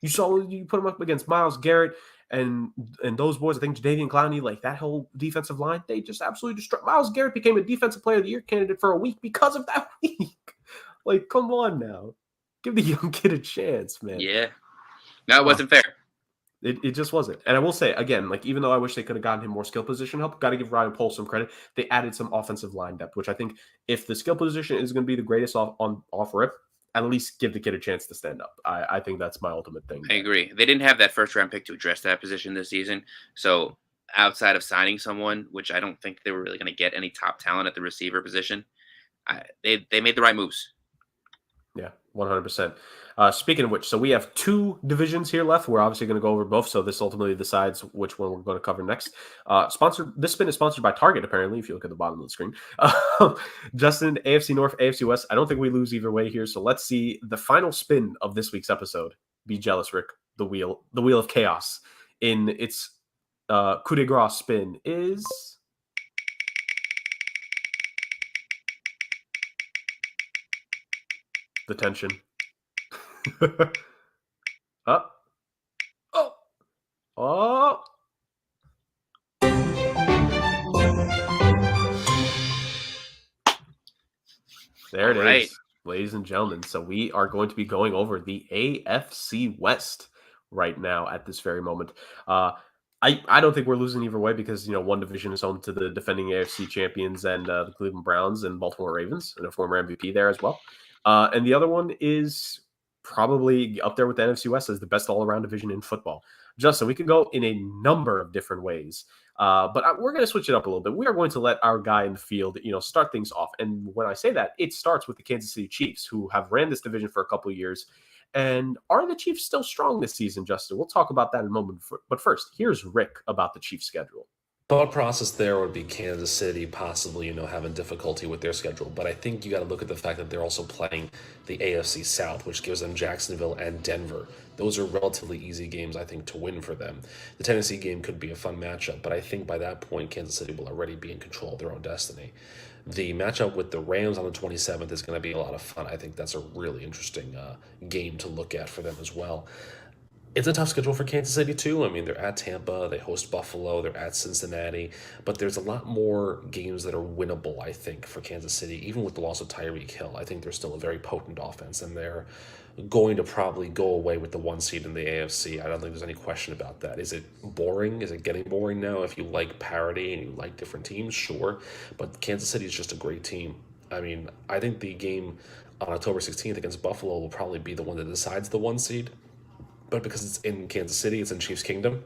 You put him up against Myles Garrett and those boys, I think Jadeveon Clowney, like that whole defensive line, they just absolutely destroyed. Myles Garrett became a Defensive Player of the Year candidate for a week because of that week. Like, come on now. Give the young kid a chance, man. Yeah. No, it wasn't fair. It just wasn't. And I will say, again, like, even though I wish they could have gotten him more skill position help, got to give Ryan Poles some credit. They added some offensive line depth, which I think if the skill position is going to be the greatest off rip, at least give the kid a chance to stand up. I think that's my ultimate thing. I agree. They didn't have that first-round pick to address that position this season. So outside of signing someone, which I don't think they were really going to get any top talent at the receiver position, they made the right moves. Yeah, 100%. Speaking of which, so we have 2 divisions here left. We're obviously going to go over both, so this ultimately decides which one we're going to cover next. This spin is sponsored by Target, apparently, if you look at the bottom of the screen. Justin, AFC North, AFC West. I don't think we lose either way here, so let's see the final spin of this week's episode. Be jealous, Rick. The wheel of chaos in its coup de grace spin is the tension. Up. Oh. Oh. There it is, ladies and gentlemen. So we are going to be going over the AFC West right now at this very moment. I don't think we're losing either way because, one division is home to the defending AFC champions and the Cleveland Browns and Baltimore Ravens and a former MVP there as well. And the other one is probably up there with the NFC West as the best all-around division in football. Justin, we could go in a number of different ways. But we're going to switch it up a little bit. We are going to let our guy in the field, start things off. And when I say that, it starts with the Kansas City Chiefs, who have ran this division for a couple of years. And are the Chiefs still strong this season, Justin? We'll talk about that in a moment. But first, here's Rick about the Chiefs' schedule. Thought process there would be Kansas City possibly, having difficulty with their schedule. But I think you got to look at the fact that they're also playing the AFC South, which gives them Jacksonville and Denver. Those are relatively easy games, I think, to win for them. The Tennessee game could be a fun matchup, but I think by that point, Kansas City will already be in control of their own destiny. The matchup with the Rams on the 27th is going to be a lot of fun. I think that's a really interesting game to look at for them as well. It's a tough schedule for Kansas City, too. I mean, they're at Tampa, they host Buffalo, they're at Cincinnati, but there's a lot more games that are winnable, I think, for Kansas City, even with the loss of Tyreek Hill. I think they're still a very potent offense, and they're going to probably go away with the 1 seed in the AFC. I don't think there's any question about that. Is it boring? Is it getting boring now? If you like parity and you like different teams, sure, but Kansas City is just a great team. I mean, I think the game on October 16th against Buffalo will probably be the one that decides the 1 seed. But because it's in Kansas City, it's in Chiefs Kingdom,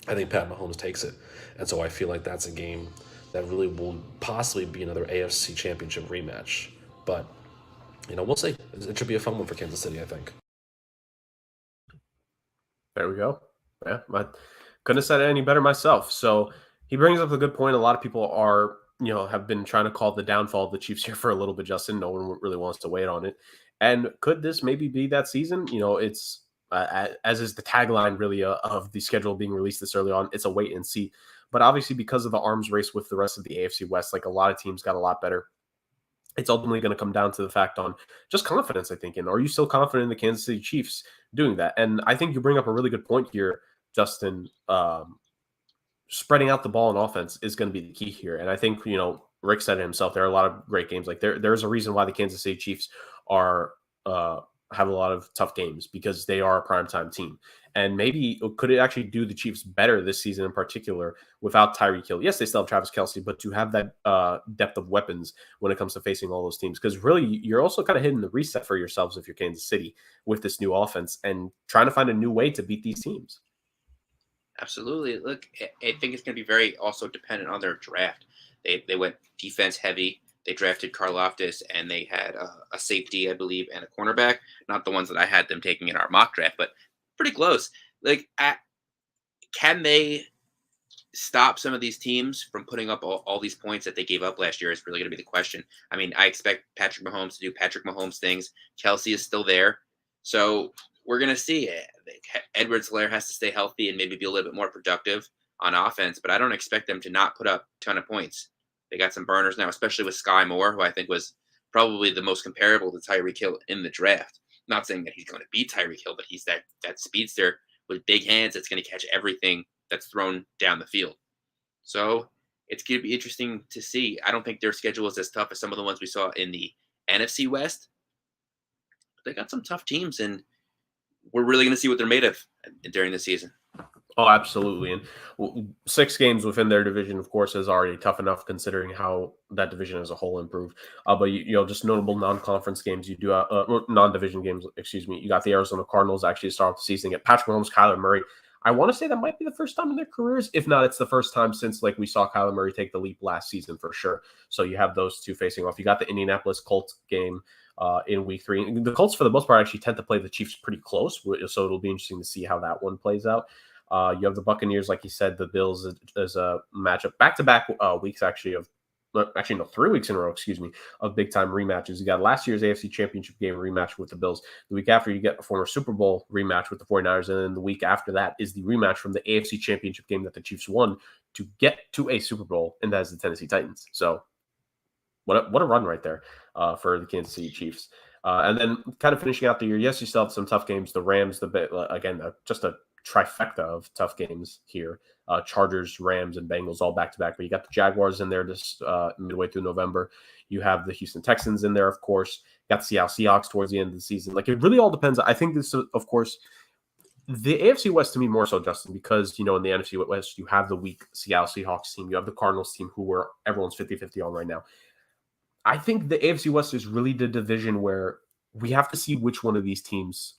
I think Pat Mahomes takes it. And so I feel like that's a game that really will possibly be another AFC Championship rematch. But, we'll see. It should be a fun one for Kansas City, I think. There we go. Yeah, I couldn't have said it any better myself. So he brings up a good point. A lot of people are, have been trying to call the downfall of the Chiefs here for a little bit, Justin. No one really wants to wait on it. And could this maybe be that season? It's... as is the tagline really of the schedule being released this early on, it's a wait and see. But obviously because of the arms race with the rest of the AFC West, like a lot of teams got a lot better. It's ultimately going to come down to the fact on just confidence, I think. And are you still confident in the Kansas City Chiefs doing that? And I think you bring up a really good point here, Justin. Spreading out the ball in offense is going to be the key here. And I think, Rick said it himself, there are a lot of great games. Like there's a reason why the Kansas City Chiefs are have a lot of tough games because they are a primetime team. And maybe could it actually do the Chiefs better this season in particular without Tyreek Hill? Yes, they still have Travis Kelce, but to have that depth of weapons when it comes to facing all those teams, because really you're also kind of hitting the reset for yourselves if you're Kansas City with this new offense and trying to find a new way to beat these teams. Absolutely. Look, I think it's going to be very also dependent on their draft. They went defense heavy. They drafted Karlaftis, and they had a safety, I believe, and a cornerback. Not the ones that I had them taking in our mock draft, but pretty close. Like, can they stop some of these teams from putting up all these points that they gave up last year is really going to be the question. I mean, I expect Patrick Mahomes to do Patrick Mahomes things. Kelce is still there. So we're going to see. Edwards-Helaire has to stay healthy and maybe be a little bit more productive on offense, but I don't expect them to not put up a ton of points. They got some burners now, especially with Sky Moore, who I think was probably the most comparable to Tyreek Hill in the draft. Not saying that he's going to beat Tyreek Hill, but he's that speedster with big hands that's going to catch everything that's thrown down the field. So it's going to be interesting to see. I don't think their schedule is as tough as some of the ones we saw in the NFC West. But they got some tough teams, and we're really going to see what they're made of during the season. Oh, absolutely. And 6 games within their division, of course, is already tough enough considering how that division as a whole improved. But, just notable non-conference games, you do non-division games, excuse me. You got the Arizona Cardinals actually to start off the season. You get Patrick Mahomes, Kyler Murray. I want to say that might be the first time in their careers. If not, it's the first time since we saw Kyler Murray take the leap last season for sure. So you have those two facing off. You got the Indianapolis Colts game in week 3. And the Colts, for the most part, actually tend to play the Chiefs pretty close. So it'll be interesting to see how that one plays out. You have the Buccaneers, like you said, the Bills as a matchup, back-to-back weeks actually of actually no, 3 weeks in a row, excuse me, of big time rematches. You got last year's AFC Championship game rematch with the Bills. The week after, you get a former Super Bowl rematch with the 49ers. And then the week after that is the rematch from the AFC Championship game that the Chiefs won to get to a Super Bowl, and that is the Tennessee Titans. So what a run right there for the Kansas City Chiefs. And then kind of finishing out the year, yes, you still have some tough games. The Rams, just a trifecta of tough games here. Chargers, Rams, and Bengals all back-to-back. But you got the Jaguars in there this midway through November. You have the Houston Texans in there, of course. You got the Seattle Seahawks towards the end of the season. Like, it really all depends. I think this, of course, the AFC West to me more so, Justin, because, in the NFC West, you have the weak Seattle Seahawks team. You have the Cardinals team everyone's 50-50 on right now. I think the AFC West is really the division where we have to see which one of these teams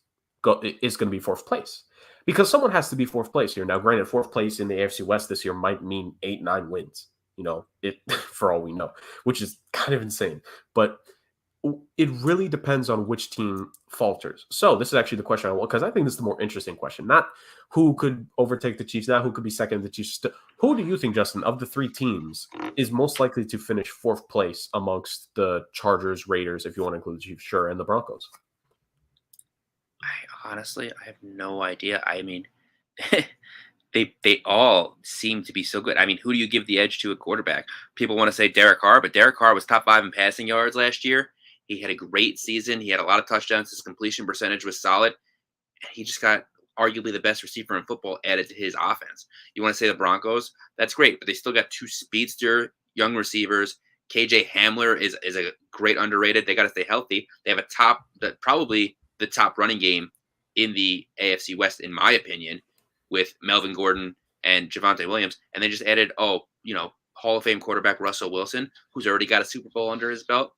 is going to be fourth place. Because someone has to be fourth place here. Now, granted, fourth place in the AFC West this year might mean 8-9 wins, for all we know, which is kind of insane. But it really depends on which team falters. So this is actually the question I want, because I think this is the more interesting question. Not who could overtake the Chiefs, not who could be second to the Chiefs. Who do you think, Justin, of the 3 teams is most likely to finish fourth place amongst the Chargers, Raiders, if you want to include the Chiefs, sure, and the Broncos? Honestly, I have no idea. I mean, they all seem to be so good. I mean, who do you give the edge to at quarterback? People want to say Derek Carr, but Derek Carr was top 5 in passing yards last year. He had a great season. He had a lot of touchdowns. His completion percentage was solid. He just got arguably the best receiver in football added to his offense. You want to say the Broncos? That's great, but they still got 2 speedster young receivers. KJ Hamler is a great underrated. They got to stay healthy. They have probably the top running game in the AFC West, in my opinion, with Melvin Gordon and Javonte Williams. And they just added, Hall of Fame quarterback Russell Wilson, who's already got a Super Bowl under his belt.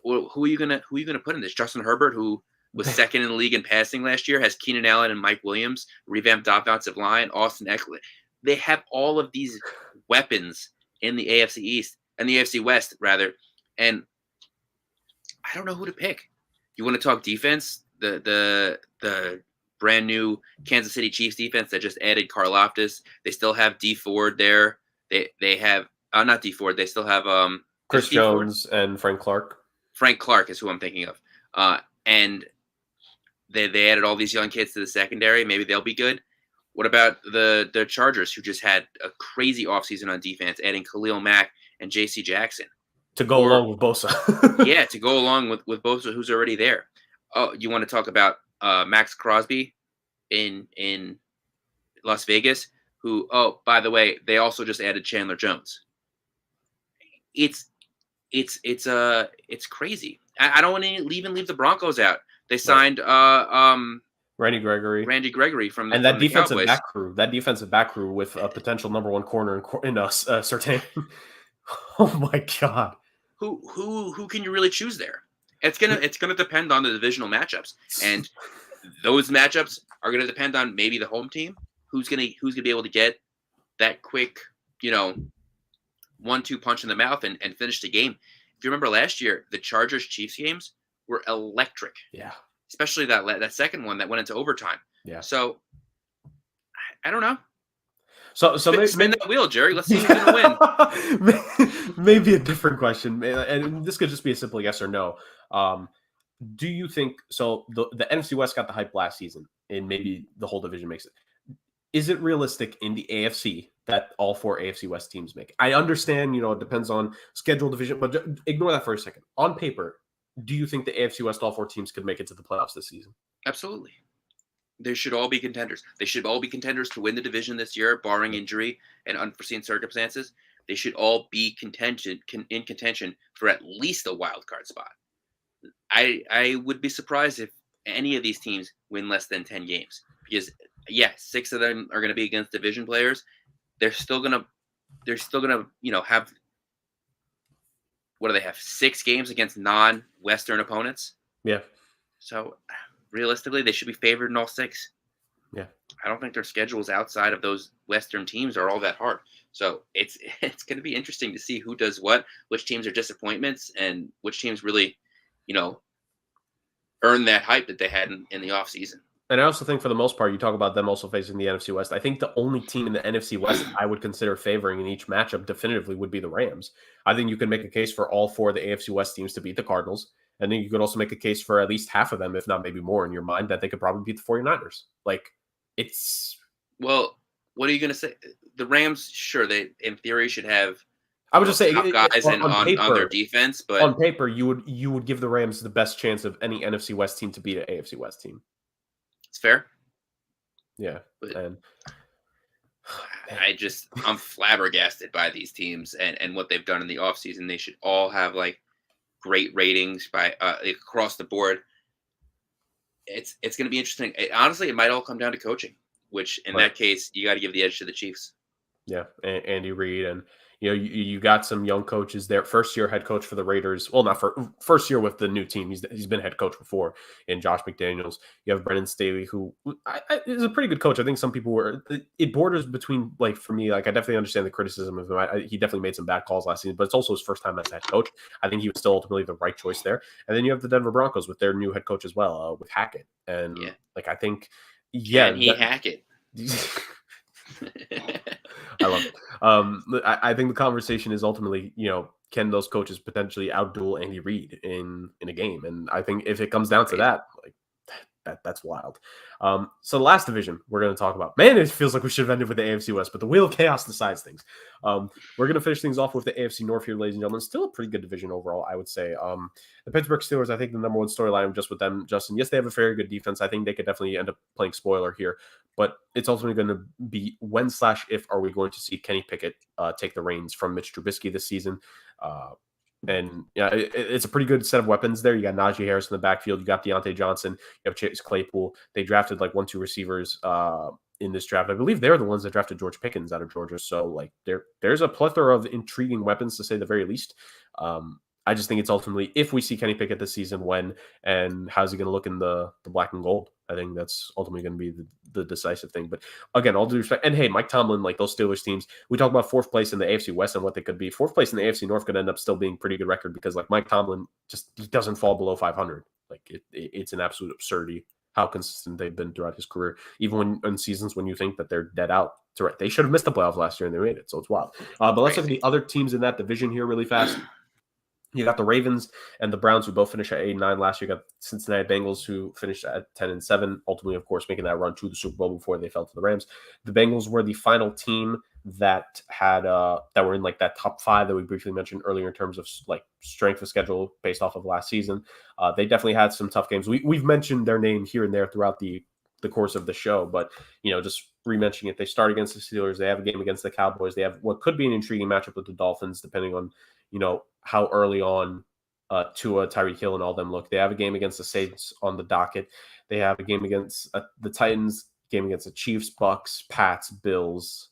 Well, who are you gonna put in this? Justin Herbert, who was second in the league in passing last year, has Keenan Allen and Mike Williams, revamped offensive line, Austin Eckler. They have all of these weapons in the AFC East and the AFC West, rather. And I don't know who to pick. You want to talk defense? The brand new Kansas City Chiefs defense that just added Karlaftis. They still have Dee Ford there. They have not Dee Ford. They still have Chris Jones and Frank Clark. Frank Clark is who I'm thinking of. And they added all these young kids to the secondary. Maybe they'll be good. What about the Chargers, who just had a crazy offseason on defense, adding Khalil Mack and J.C. Jackson to go along with Bosa? Yeah, to go along with Bosa, who's already there. Oh, you want to talk about Max Crosby in Las Vegas, who, by the way, they also just added Chandler Jones. It's crazy. I don't want to even leave the Broncos out. They signed Randy Gregory from and that defensive Cowboys. That defensive back crew with a potential number 1 corner in Surtain. Oh my God. Who can you really choose there? It's gonna depend on the divisional matchups, and those matchups are gonna depend on maybe the home team who's gonna be able to get that quick, 1-2 punch in the mouth and finish the game. If you remember last year, the Chargers Chiefs games were electric. Yeah. Especially that second one that went into overtime. Yeah. So I don't know. So spin that wheel, Jerry. Let's see who's gonna win. Maybe a different question, and this could just be a simple yes or no. Do you think so? The NFC West got the hype last season, and maybe the whole division makes it. Is it realistic in the AFC that all 4 AFC West teams make? I understand, it depends on schedule division, but ignore that for a second. On paper, do you think the AFC West, all 4 teams could make it to the playoffs this season? Absolutely. They should all be contenders. They should all be contenders to win the division this year, barring injury and unforeseen circumstances. They should all be in contention for at least a wild card spot. I would be surprised if any of these teams win less than 10 games, because 6 of them are going to be against division players. They're still gonna have, what do they have? 6 games against non-Western opponents. Yeah. So realistically, they should be favored in all 6. Yeah. I don't think their schedules outside of those Western teams are all that hard. So it's going to be interesting to see who does what, which teams are disappointments, and which teams really, earn that hype that they had in the offseason. And I also think for the most part, you talk about them also facing the NFC West. I think the only team in the NFC West I would consider favoring in each matchup definitively would be the Rams. I think you can make a case for all four of the AFC West teams to beat the Cardinals. And then you could also make a case for at least half of them, if not maybe more in your mind, that they could probably beat the 49ers. Like, it's Well, what are you going to say? The Rams, sure, they in theory should have I would just say top guys on, on their defense, but on paper, you would give the Rams the best chance of any NFC West team to beat an AFC West team. it's fair. Yeah, But and I'm flabbergasted by these teams and what they've done in the offseason. They should all have like great ratings by across the board. It's going to be interesting. Honestly, it might all come down to coaching, which in that case, you got to give the edge to the Chiefs. Yeah, Andy Reid, and you got some young coaches there. First year head coach for the Raiders. Well, not for first year with the new team. He's been head coach before in Josh McDaniels. You have Brendan Staley, who is a pretty good coach. I think some people were. It borders between, like, for me, like, I definitely understand the criticism of him. He definitely made some bad calls last season, but it's also his first time as head coach. I think he was still ultimately the right choice there. And then you have the Denver Broncos with their new head coach as well, with Hackett. And like, I think, Can he hack it? I love it. I think the conversation is ultimately, can those coaches potentially outduel Andy Reid in a game? And I think if it comes down to that, like, that's wild. So the last division we're going to talk about, man, it feels like we should have ended with the AFC West, but the wheel of chaos decides things. We're going to finish things off with the AFC North here, ladies and gentlemen. Still a pretty good division overall, I would say. The Pittsburgh Steelers, I think the number one storyline just with them, Justin, yes, they have a very good defense. I think they could definitely end up playing spoiler here, but it's ultimately going to be when/if are we going to see Kenny Pickett take the reins from Mitch Trubisky this season. And it's a pretty good set of weapons there. You got Najee Harris in the backfield. You got Deontay Johnson. You have Chase Claypool. They drafted like 1-2 receivers in this draft. I believe they're the ones that drafted George Pickens out of Georgia. So like there's a plethora of intriguing weapons, to say the very least. I just think it's ultimately, if we see Kenny Pickett this season, when and how's he going to look in the black and gold. I think that's ultimately going to be the decisive thing. But again, all due respect, and hey, Mike Tomlin, like those Steelers teams, we talk about fourth place in the AFC West and what they could be. Fourth place in the AFC North could end up still being pretty good record, because like Mike Tomlin he doesn't fall below 500. Like it's an absolute absurdity how consistent they've been throughout his career, even when in seasons when you think that they're dead out. It's right. They should have missed the playoffs last year and they made it. So it's wild. But let's look at the other teams in that division here really fast. You got the Ravens and the Browns, who both finished at 8-9 last year. You got Cincinnati Bengals, who finished at 10-7, ultimately, of course, making that run to the Super Bowl before they fell to the Rams. The Bengals were the final team that had that were in like that top 5 that we briefly mentioned earlier in terms of like strength of schedule based off of last season. They definitely had some tough games. We've mentioned their name here and there throughout the course of the show, but just re-mentioning it, they start against the Steelers. They have a game against the Cowboys. They have what could be an intriguing matchup with the Dolphins, depending on how early on Tua, Tyreek Hill, and all them look. They have a game against the Saints on the docket. They have a game against the Titans, game against the Chiefs, Bucks, Pats, Bills.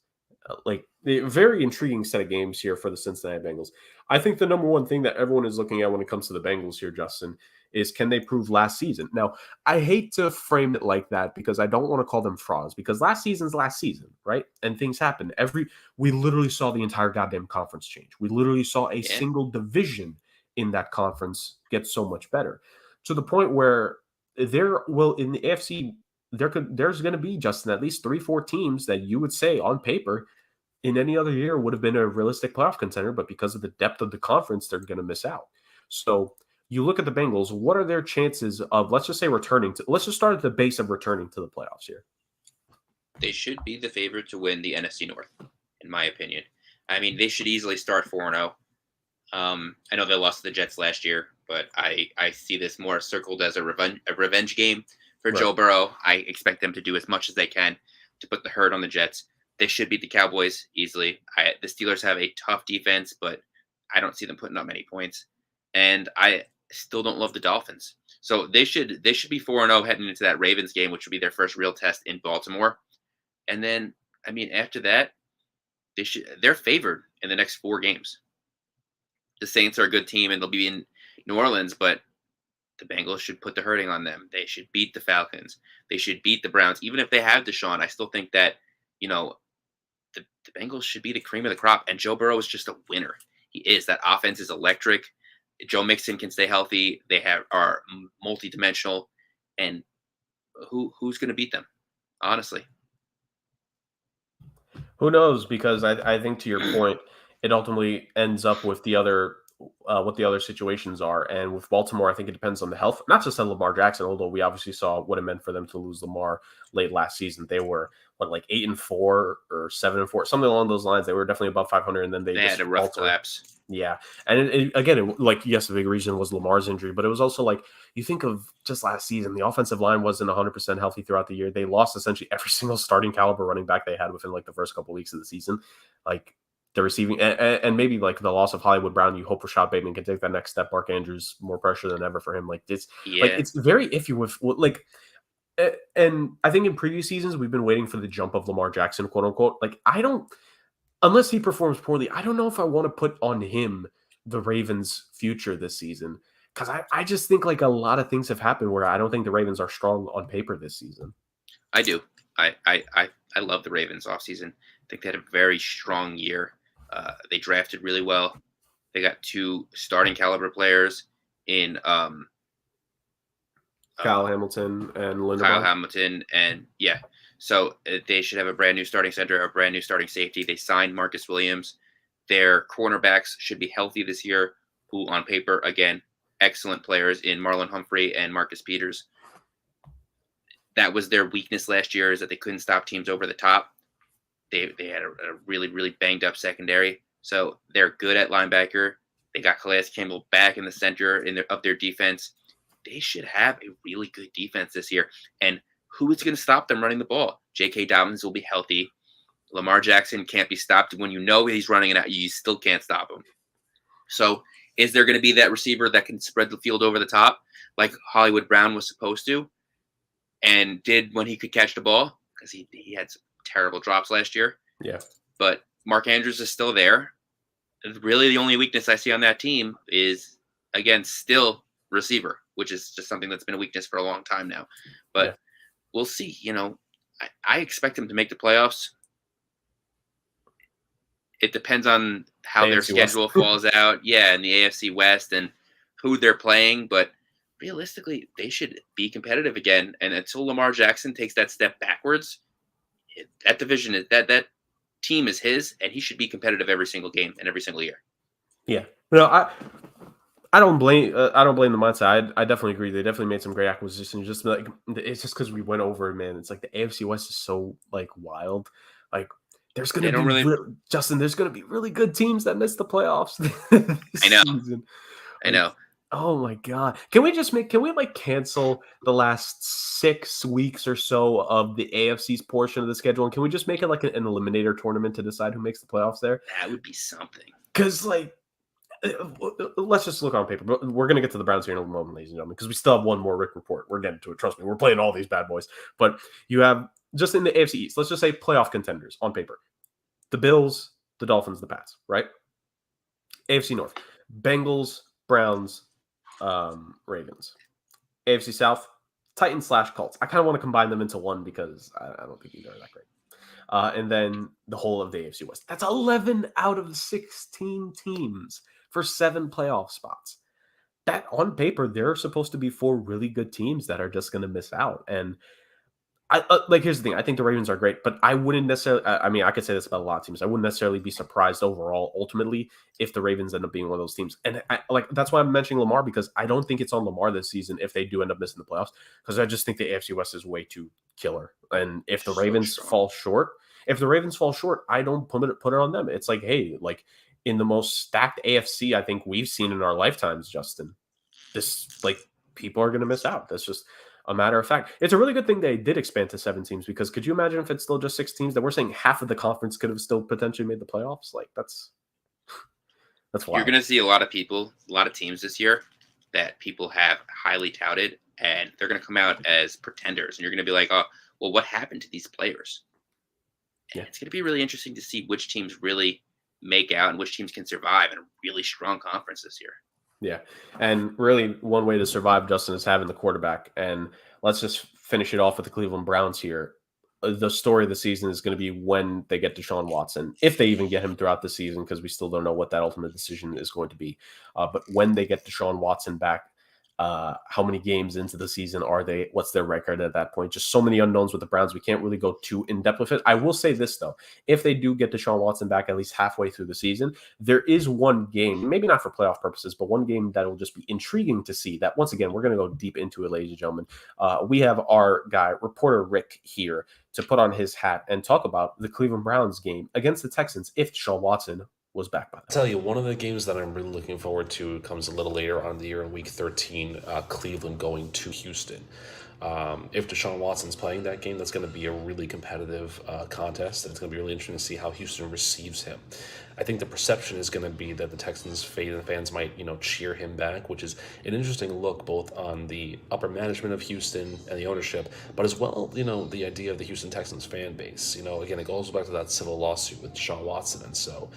Like a very intriguing set of games here for the Cincinnati Bengals. I think the number one thing that everyone is looking at when it comes to the Bengals here, Justin, is can they prove last season? Now, I hate to frame it like that because I don't want to call them frauds, because last season's last season, right? And things happen. We literally saw the entire goddamn conference change. We literally saw a single division in that conference get so much better, to the point where in the AFC, there's going to be, Justin, at least 3-4 teams that you would say on paper in any other year would have been a realistic playoff contender, but because of the depth of the conference, they're going to miss out. So you look at the Bengals, what are their chances of, let's just say, let's just start at the base of returning to the playoffs here? They should be the favorite to win the NFC North, in my opinion. I mean, they should easily start 4-0. I know they lost to the Jets last year, but I see this more circled as a revenge game for Joe Burrow. I expect them to do as much as they can to put the hurt on the Jets. They should beat the Cowboys easily. The Steelers have a tough defense, but I don't see them putting up many points. And I still don't love the Dolphins. So they should be 4-0 heading into that Ravens game, which would be their first real test in Baltimore. And then, I mean, after that, they're favored in the next 4 games. The Saints are a good team, and they'll be in New Orleans, but the Bengals should put the hurting on them. They should beat the Falcons. They should beat the Browns. Even if they have Deshaun, I still think that, the Bengals should be the cream of the crop. And Joe Burrow is just a winner. He is. That offense is electric. Joe Mixon can stay healthy. They are multidimensional. And who's going to beat them? Honestly, Who knows? Because I think to your point, it ultimately ends up with the other what the other situations are. And with Baltimore, I think it depends on the health, not just on Lamar Jackson, although we obviously saw what it meant for them to lose Lamar late last season. They were what, like 8-4 or 7-4, something along those lines. They were definitely above 500, and then they they just had a rough faltered. collapse. Yeah. And again, like, yes, the big reason was Lamar's injury, but it was also like, you think of just last season, the offensive line wasn't 100% healthy throughout the year. They lost essentially every single starting caliber running back they had within like the first couple of weeks of the season. Like the receiving and maybe like the loss of Hollywood Brown, you hope Rashad Bateman can take that next step. Mark Andrews, more pressure than ever for him. Like it's like, Yeah, it's very iffy with like, and I think in previous seasons, we've been waiting for the jump of Lamar Jackson, quote unquote. Like, I don't, unless he performs poorly, I don't know if I want to put on him the Ravens' future this season. Because I just think like a lot of things have happened where I don't think the Ravens are strong on paper this season. I do. I love the Ravens offseason. I think they had a very strong year. They drafted really well. They got 2 starting caliber players in Kyle Hamilton and Kyle Linderbaum. Hamilton, and yeah, so they should have a brand new starting center, a brand new starting safety. They signed Marcus Williams. Their cornerbacks should be healthy this year, who on paper, again, excellent players in Marlon Humphrey and Marcus Peters. That was their weakness last year, is that they couldn't stop teams over the top. They had a really, really banged up secondary. So they're good at linebacker. They got Calais Campbell back in the center of their defense. They should have a really good defense this year. And who is going to stop them running the ball? J.K. Dobbins will be healthy. Lamar Jackson can't be stopped. When you know he's running it out, you still can't stop him. So is there going to be that receiver that can spread the field over the top like Hollywood Brown was supposed to and did when he could catch the ball? Because he had some terrible drops last year. Yeah. But Mark Andrews is still there. Really, the only weakness I see on that team is, again, still receiver, which is just something that's been a weakness for a long time now. But we'll see. I expect them to make the playoffs. It depends on how their schedule falls out. Yeah, in the AFC West and who they're playing. But realistically, they should be competitive again. And until Lamar Jackson takes that step backwards, that division is that team is his, and he should be competitive every single game and every single year. Yeah. No, I don't blame the mindset. I definitely agree. They definitely made some great acquisitions. Just like, it's just because we went over it, man. It's like the AFC West is so like wild. Like there's gonna be Justin. There's gonna be really good teams that miss the playoffs. I know. Season. I know. Oh my god! Can we cancel the last 6 weeks or so of the AFC's portion of the schedule, and can we just make it like an eliminator tournament to decide who makes the playoffs there? That would be something. Because like, let's just look on paper. But we're gonna get to the Browns here in a moment, ladies and gentlemen, because we still have one more Rick report. We're getting to it. Trust me, we're playing all these bad boys. But you have just in the AFC East. Let's just say playoff contenders on paper: the Bills, the Dolphins, the Pats. Right? AFC North: Bengals, Browns, Ravens. AFC South: Titans / Colts. I kind of want to combine them into one because I don't think either are that great. And then the whole of the AFC West. That's 11 out of 16 teams for 7 playoff spots. That on paper, there are supposed to be 4 really good teams that are just going to miss out. And here's the thing. I think the Ravens are great, but I wouldn't necessarily, I mean, I could say this about a lot of teams. I wouldn't necessarily be surprised overall, ultimately, if the Ravens end up being one of those teams. And that's why I'm mentioning Lamar, because I don't think it's on Lamar this season if they do end up missing the playoffs, because I just think the AFC West is way too killer. And if the Ravens fall short, I don't put it on them. It's like, hey, like in the most stacked AFC I think we've seen in our lifetimes, Justin, this, like, people are going to miss out. That's just a matter of fact. It's a really good thing they did expand to 7 teams, because could you imagine if it's still just 6 teams that we're saying half of the conference could have still potentially made the playoffs? Like that's wild. You're going to see a lot of teams this year that people have highly touted, and they're going to come out as pretenders. And you're going to be like, oh, well, what happened to these players? And it's going to be really interesting to see which teams really make out and which teams can survive in a really strong conference this year. Yeah. And really one way to survive, Justin, is having the quarterback. And let's just finish it off with the Cleveland Browns here. The story of the season is going to be when they get Deshaun Watson, if they even get him throughout the season, because we still don't know what that ultimate decision is going to be. But when they get Deshaun Watson back, How many games into the season are they? What's their record at that point? Just so many unknowns with the Browns. We can't really go too in depth with it. I will say this though: if they do get Deshaun Watson back at least halfway through the season, there is one game, maybe not for playoff purposes, but one game that will just be intriguing to see. That once again, we're going to go deep into it, ladies and gentlemen. We have our guy, reporter Rick, here to put on his hat and talk about the Cleveland Browns game against the Texans if Deshaun Watson was back by then. I'll tell you, one of the games that I'm really looking forward to comes a little later on in the year in Week 13, Cleveland going to Houston. If Deshaun Watson's playing that game, that's going to be a really competitive contest, and it's going to be really interesting to see how Houston receives him. I think the perception is going to be that the Texans fans might, cheer him back, which is an interesting look both on the upper management of Houston and the ownership, but as well, the idea of the Houston Texans fan base. Again, it goes back to that civil lawsuit with Deshaun Watson, and so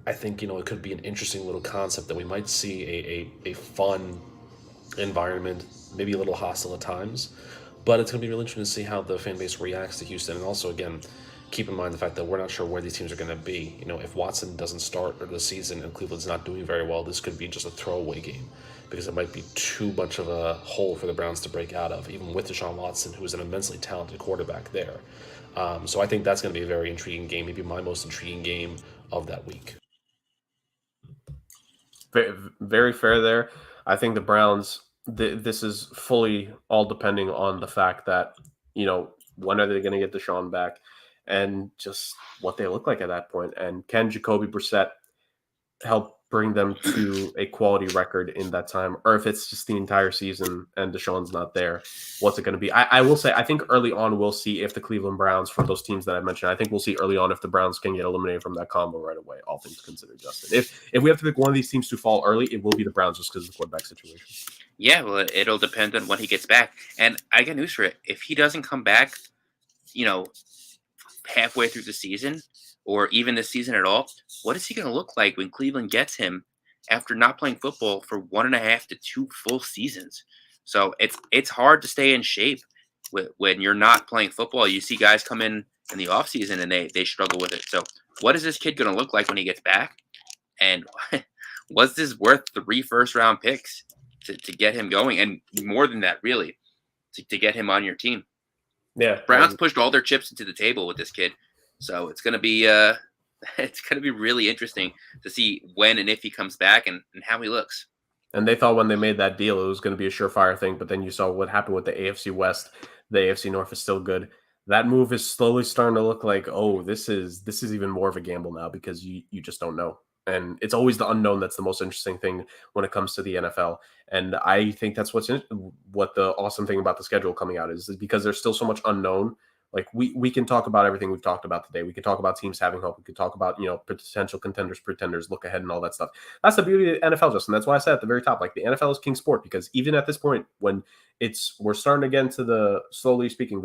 I think, it could be an interesting little concept that we might see a fun environment, maybe a little hostile at times, but it's going to be really interesting to see how the fan base reacts to Houston. And also, again, keep in mind the fact that we're not sure where these teams are going to be. If Watson doesn't start the season and Cleveland's not doing very well, this could be just a throwaway game because it might be too much of a hole for the Browns to break out of, even with Deshaun Watson, who is an immensely talented quarterback there. So I think that's going to be a very intriguing game, maybe my most intriguing game of that week. Very fair there. I think the Browns, this is fully all depending on the fact that, when are they going to get Deshaun back and just what they look like at that point. And can Jacoby Brissett help bring them to a quality record in that time? Or if it's just the entire season and Deshaun's not there, what's it going to be? I will say, I think early on we'll see if the Cleveland Browns, from those teams that I mentioned, I think we'll see early on if the Browns can get eliminated from that combo right away, all things considered, Justin. If we have to pick one of these teams to fall early, it will be the Browns just because of the quarterback situation. Yeah, well, it'll depend on when he gets back. And I got news for it. If he doesn't come back, halfway through the season, or even this season at all, what is he going to look like when Cleveland gets him after not playing football for 1.5 to 2 full seasons? So it's hard to stay in shape when you're not playing football. You see guys come in the offseason and they struggle with it. So what is this kid going to look like when he gets back? And was this worth 3 first-round picks to get him going? And more than that, really, to get him on your team. Yeah, Browns pushed all their chips into the table with this kid. So it's gonna be really interesting to see when and if he comes back and how he looks. And they thought when they made that deal it was going to be a surefire thing, but then you saw what happened with the AFC West. The AFC North is still good. That move is slowly starting to look like, this is even more of a gamble now because you just don't know. And it's always the unknown that's the most interesting thing when it comes to the NFL. And I think that's what the awesome thing about the schedule coming out is because there's still so much unknown. Like we can talk about everything we've talked about today. We can talk about teams having hope. We could talk about, potential contenders, pretenders, look ahead and all that stuff. That's the beauty of the NFL, Justin. That's why I said at the very top, like the NFL is king sport, because even at this point, when we're starting to get into the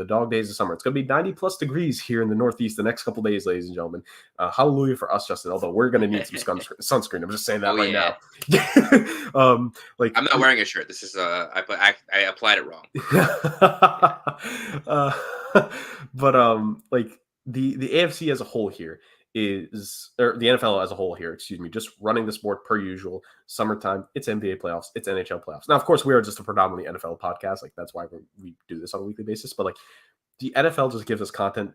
dog days of summer, it's going to be 90 plus degrees here in the Northeast the next couple days, ladies and gentlemen. Hallelujah for us, Justin, although we're going to need some sunscreen. I'm just saying that now. I'm not wearing a shirt. This is I applied it wrong. But the AFC as a whole here or the NFL as a whole here, just running the sport per usual. Summertime, it's NBA playoffs, it's NHL playoffs. Now, of course, we are just a predominantly NFL podcast. Like that's why we do this on a weekly basis. But the NFL just gives us content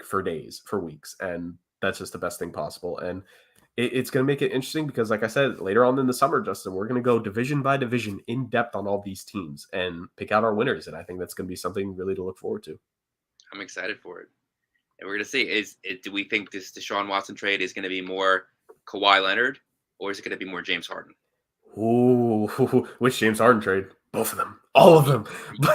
for days, for weeks, and that's just the best thing possible. And it's going to make it interesting because, like I said, later on in the summer, Justin, we're going to go division by division in depth on all these teams and pick out our winners. And I think that's going to be something really to look forward to. I'm excited for it. And we're going to see, do we think this Deshaun Watson trade is going to be more Kawhi Leonard or is it going to be more James Harden? Ooh, which James Harden trade? Both of them. All of them.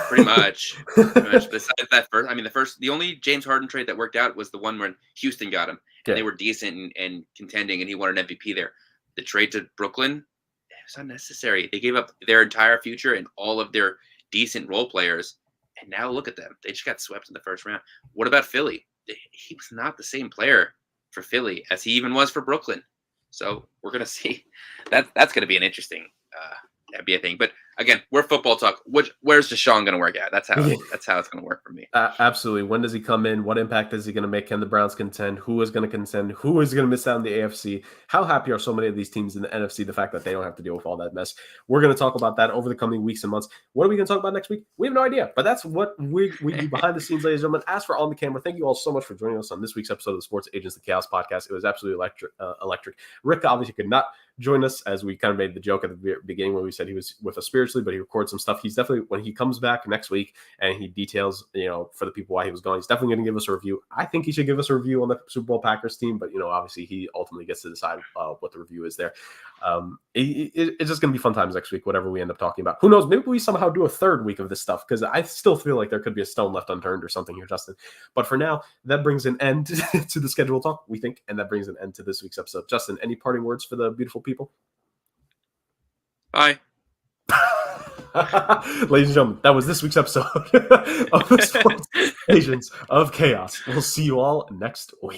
Pretty much. Besides that the only James Harden trade that worked out was the one when Houston got him. And they were decent and contending and he won an MVP there. The trade to Brooklyn, it was unnecessary. They gave up their entire future and all of their decent role players. And now look at them. They just got swept in the first round. What about Philly? He was not the same player for Philly as he even was for Brooklyn. So we're going to see. That's going to be an interesting NBA thing. But again, we're football talk. Where's Deshaun going to work at? That's how it's going to work for me. Absolutely. When does he come in? What impact is he going to make? Can the Browns contend? Who is going to contend? Who is going to miss out in the AFC? How happy are so many of these teams in the NFC? The fact that they don't have to deal with all that mess. We're going to talk about that over the coming weeks and months. What are we going to talk about next week? We have no idea, but that's what we do behind the scenes, ladies and gentlemen. As for On the Camera, thank you all so much for joining us on this week's episode of the Sports Agents of Chaos podcast. It was absolutely electric. Rick obviously could not join us, as we kind of made the joke at the beginning when we said he was with us spiritually, but he records some stuff. He's definitely, when he comes back next week and he details, for the people why he was going, he's definitely going to give us a review. I think he should give us a review on the Super Bowl Packers team, but obviously he ultimately gets to decide what the review is there. It's just going to be fun times next week, whatever we end up talking about. Who knows? Maybe we somehow do a third week of this stuff, because I still feel like there could be a stone left unturned or something here, Justin. But for now, that brings an end to the scheduled talk, we think, and that brings an end to this week's episode. Justin, any parting words for the beautiful people? Bye. Ladies and gentlemen, that was this week's episode of the Sports Agents of Chaos. We'll see you all next week.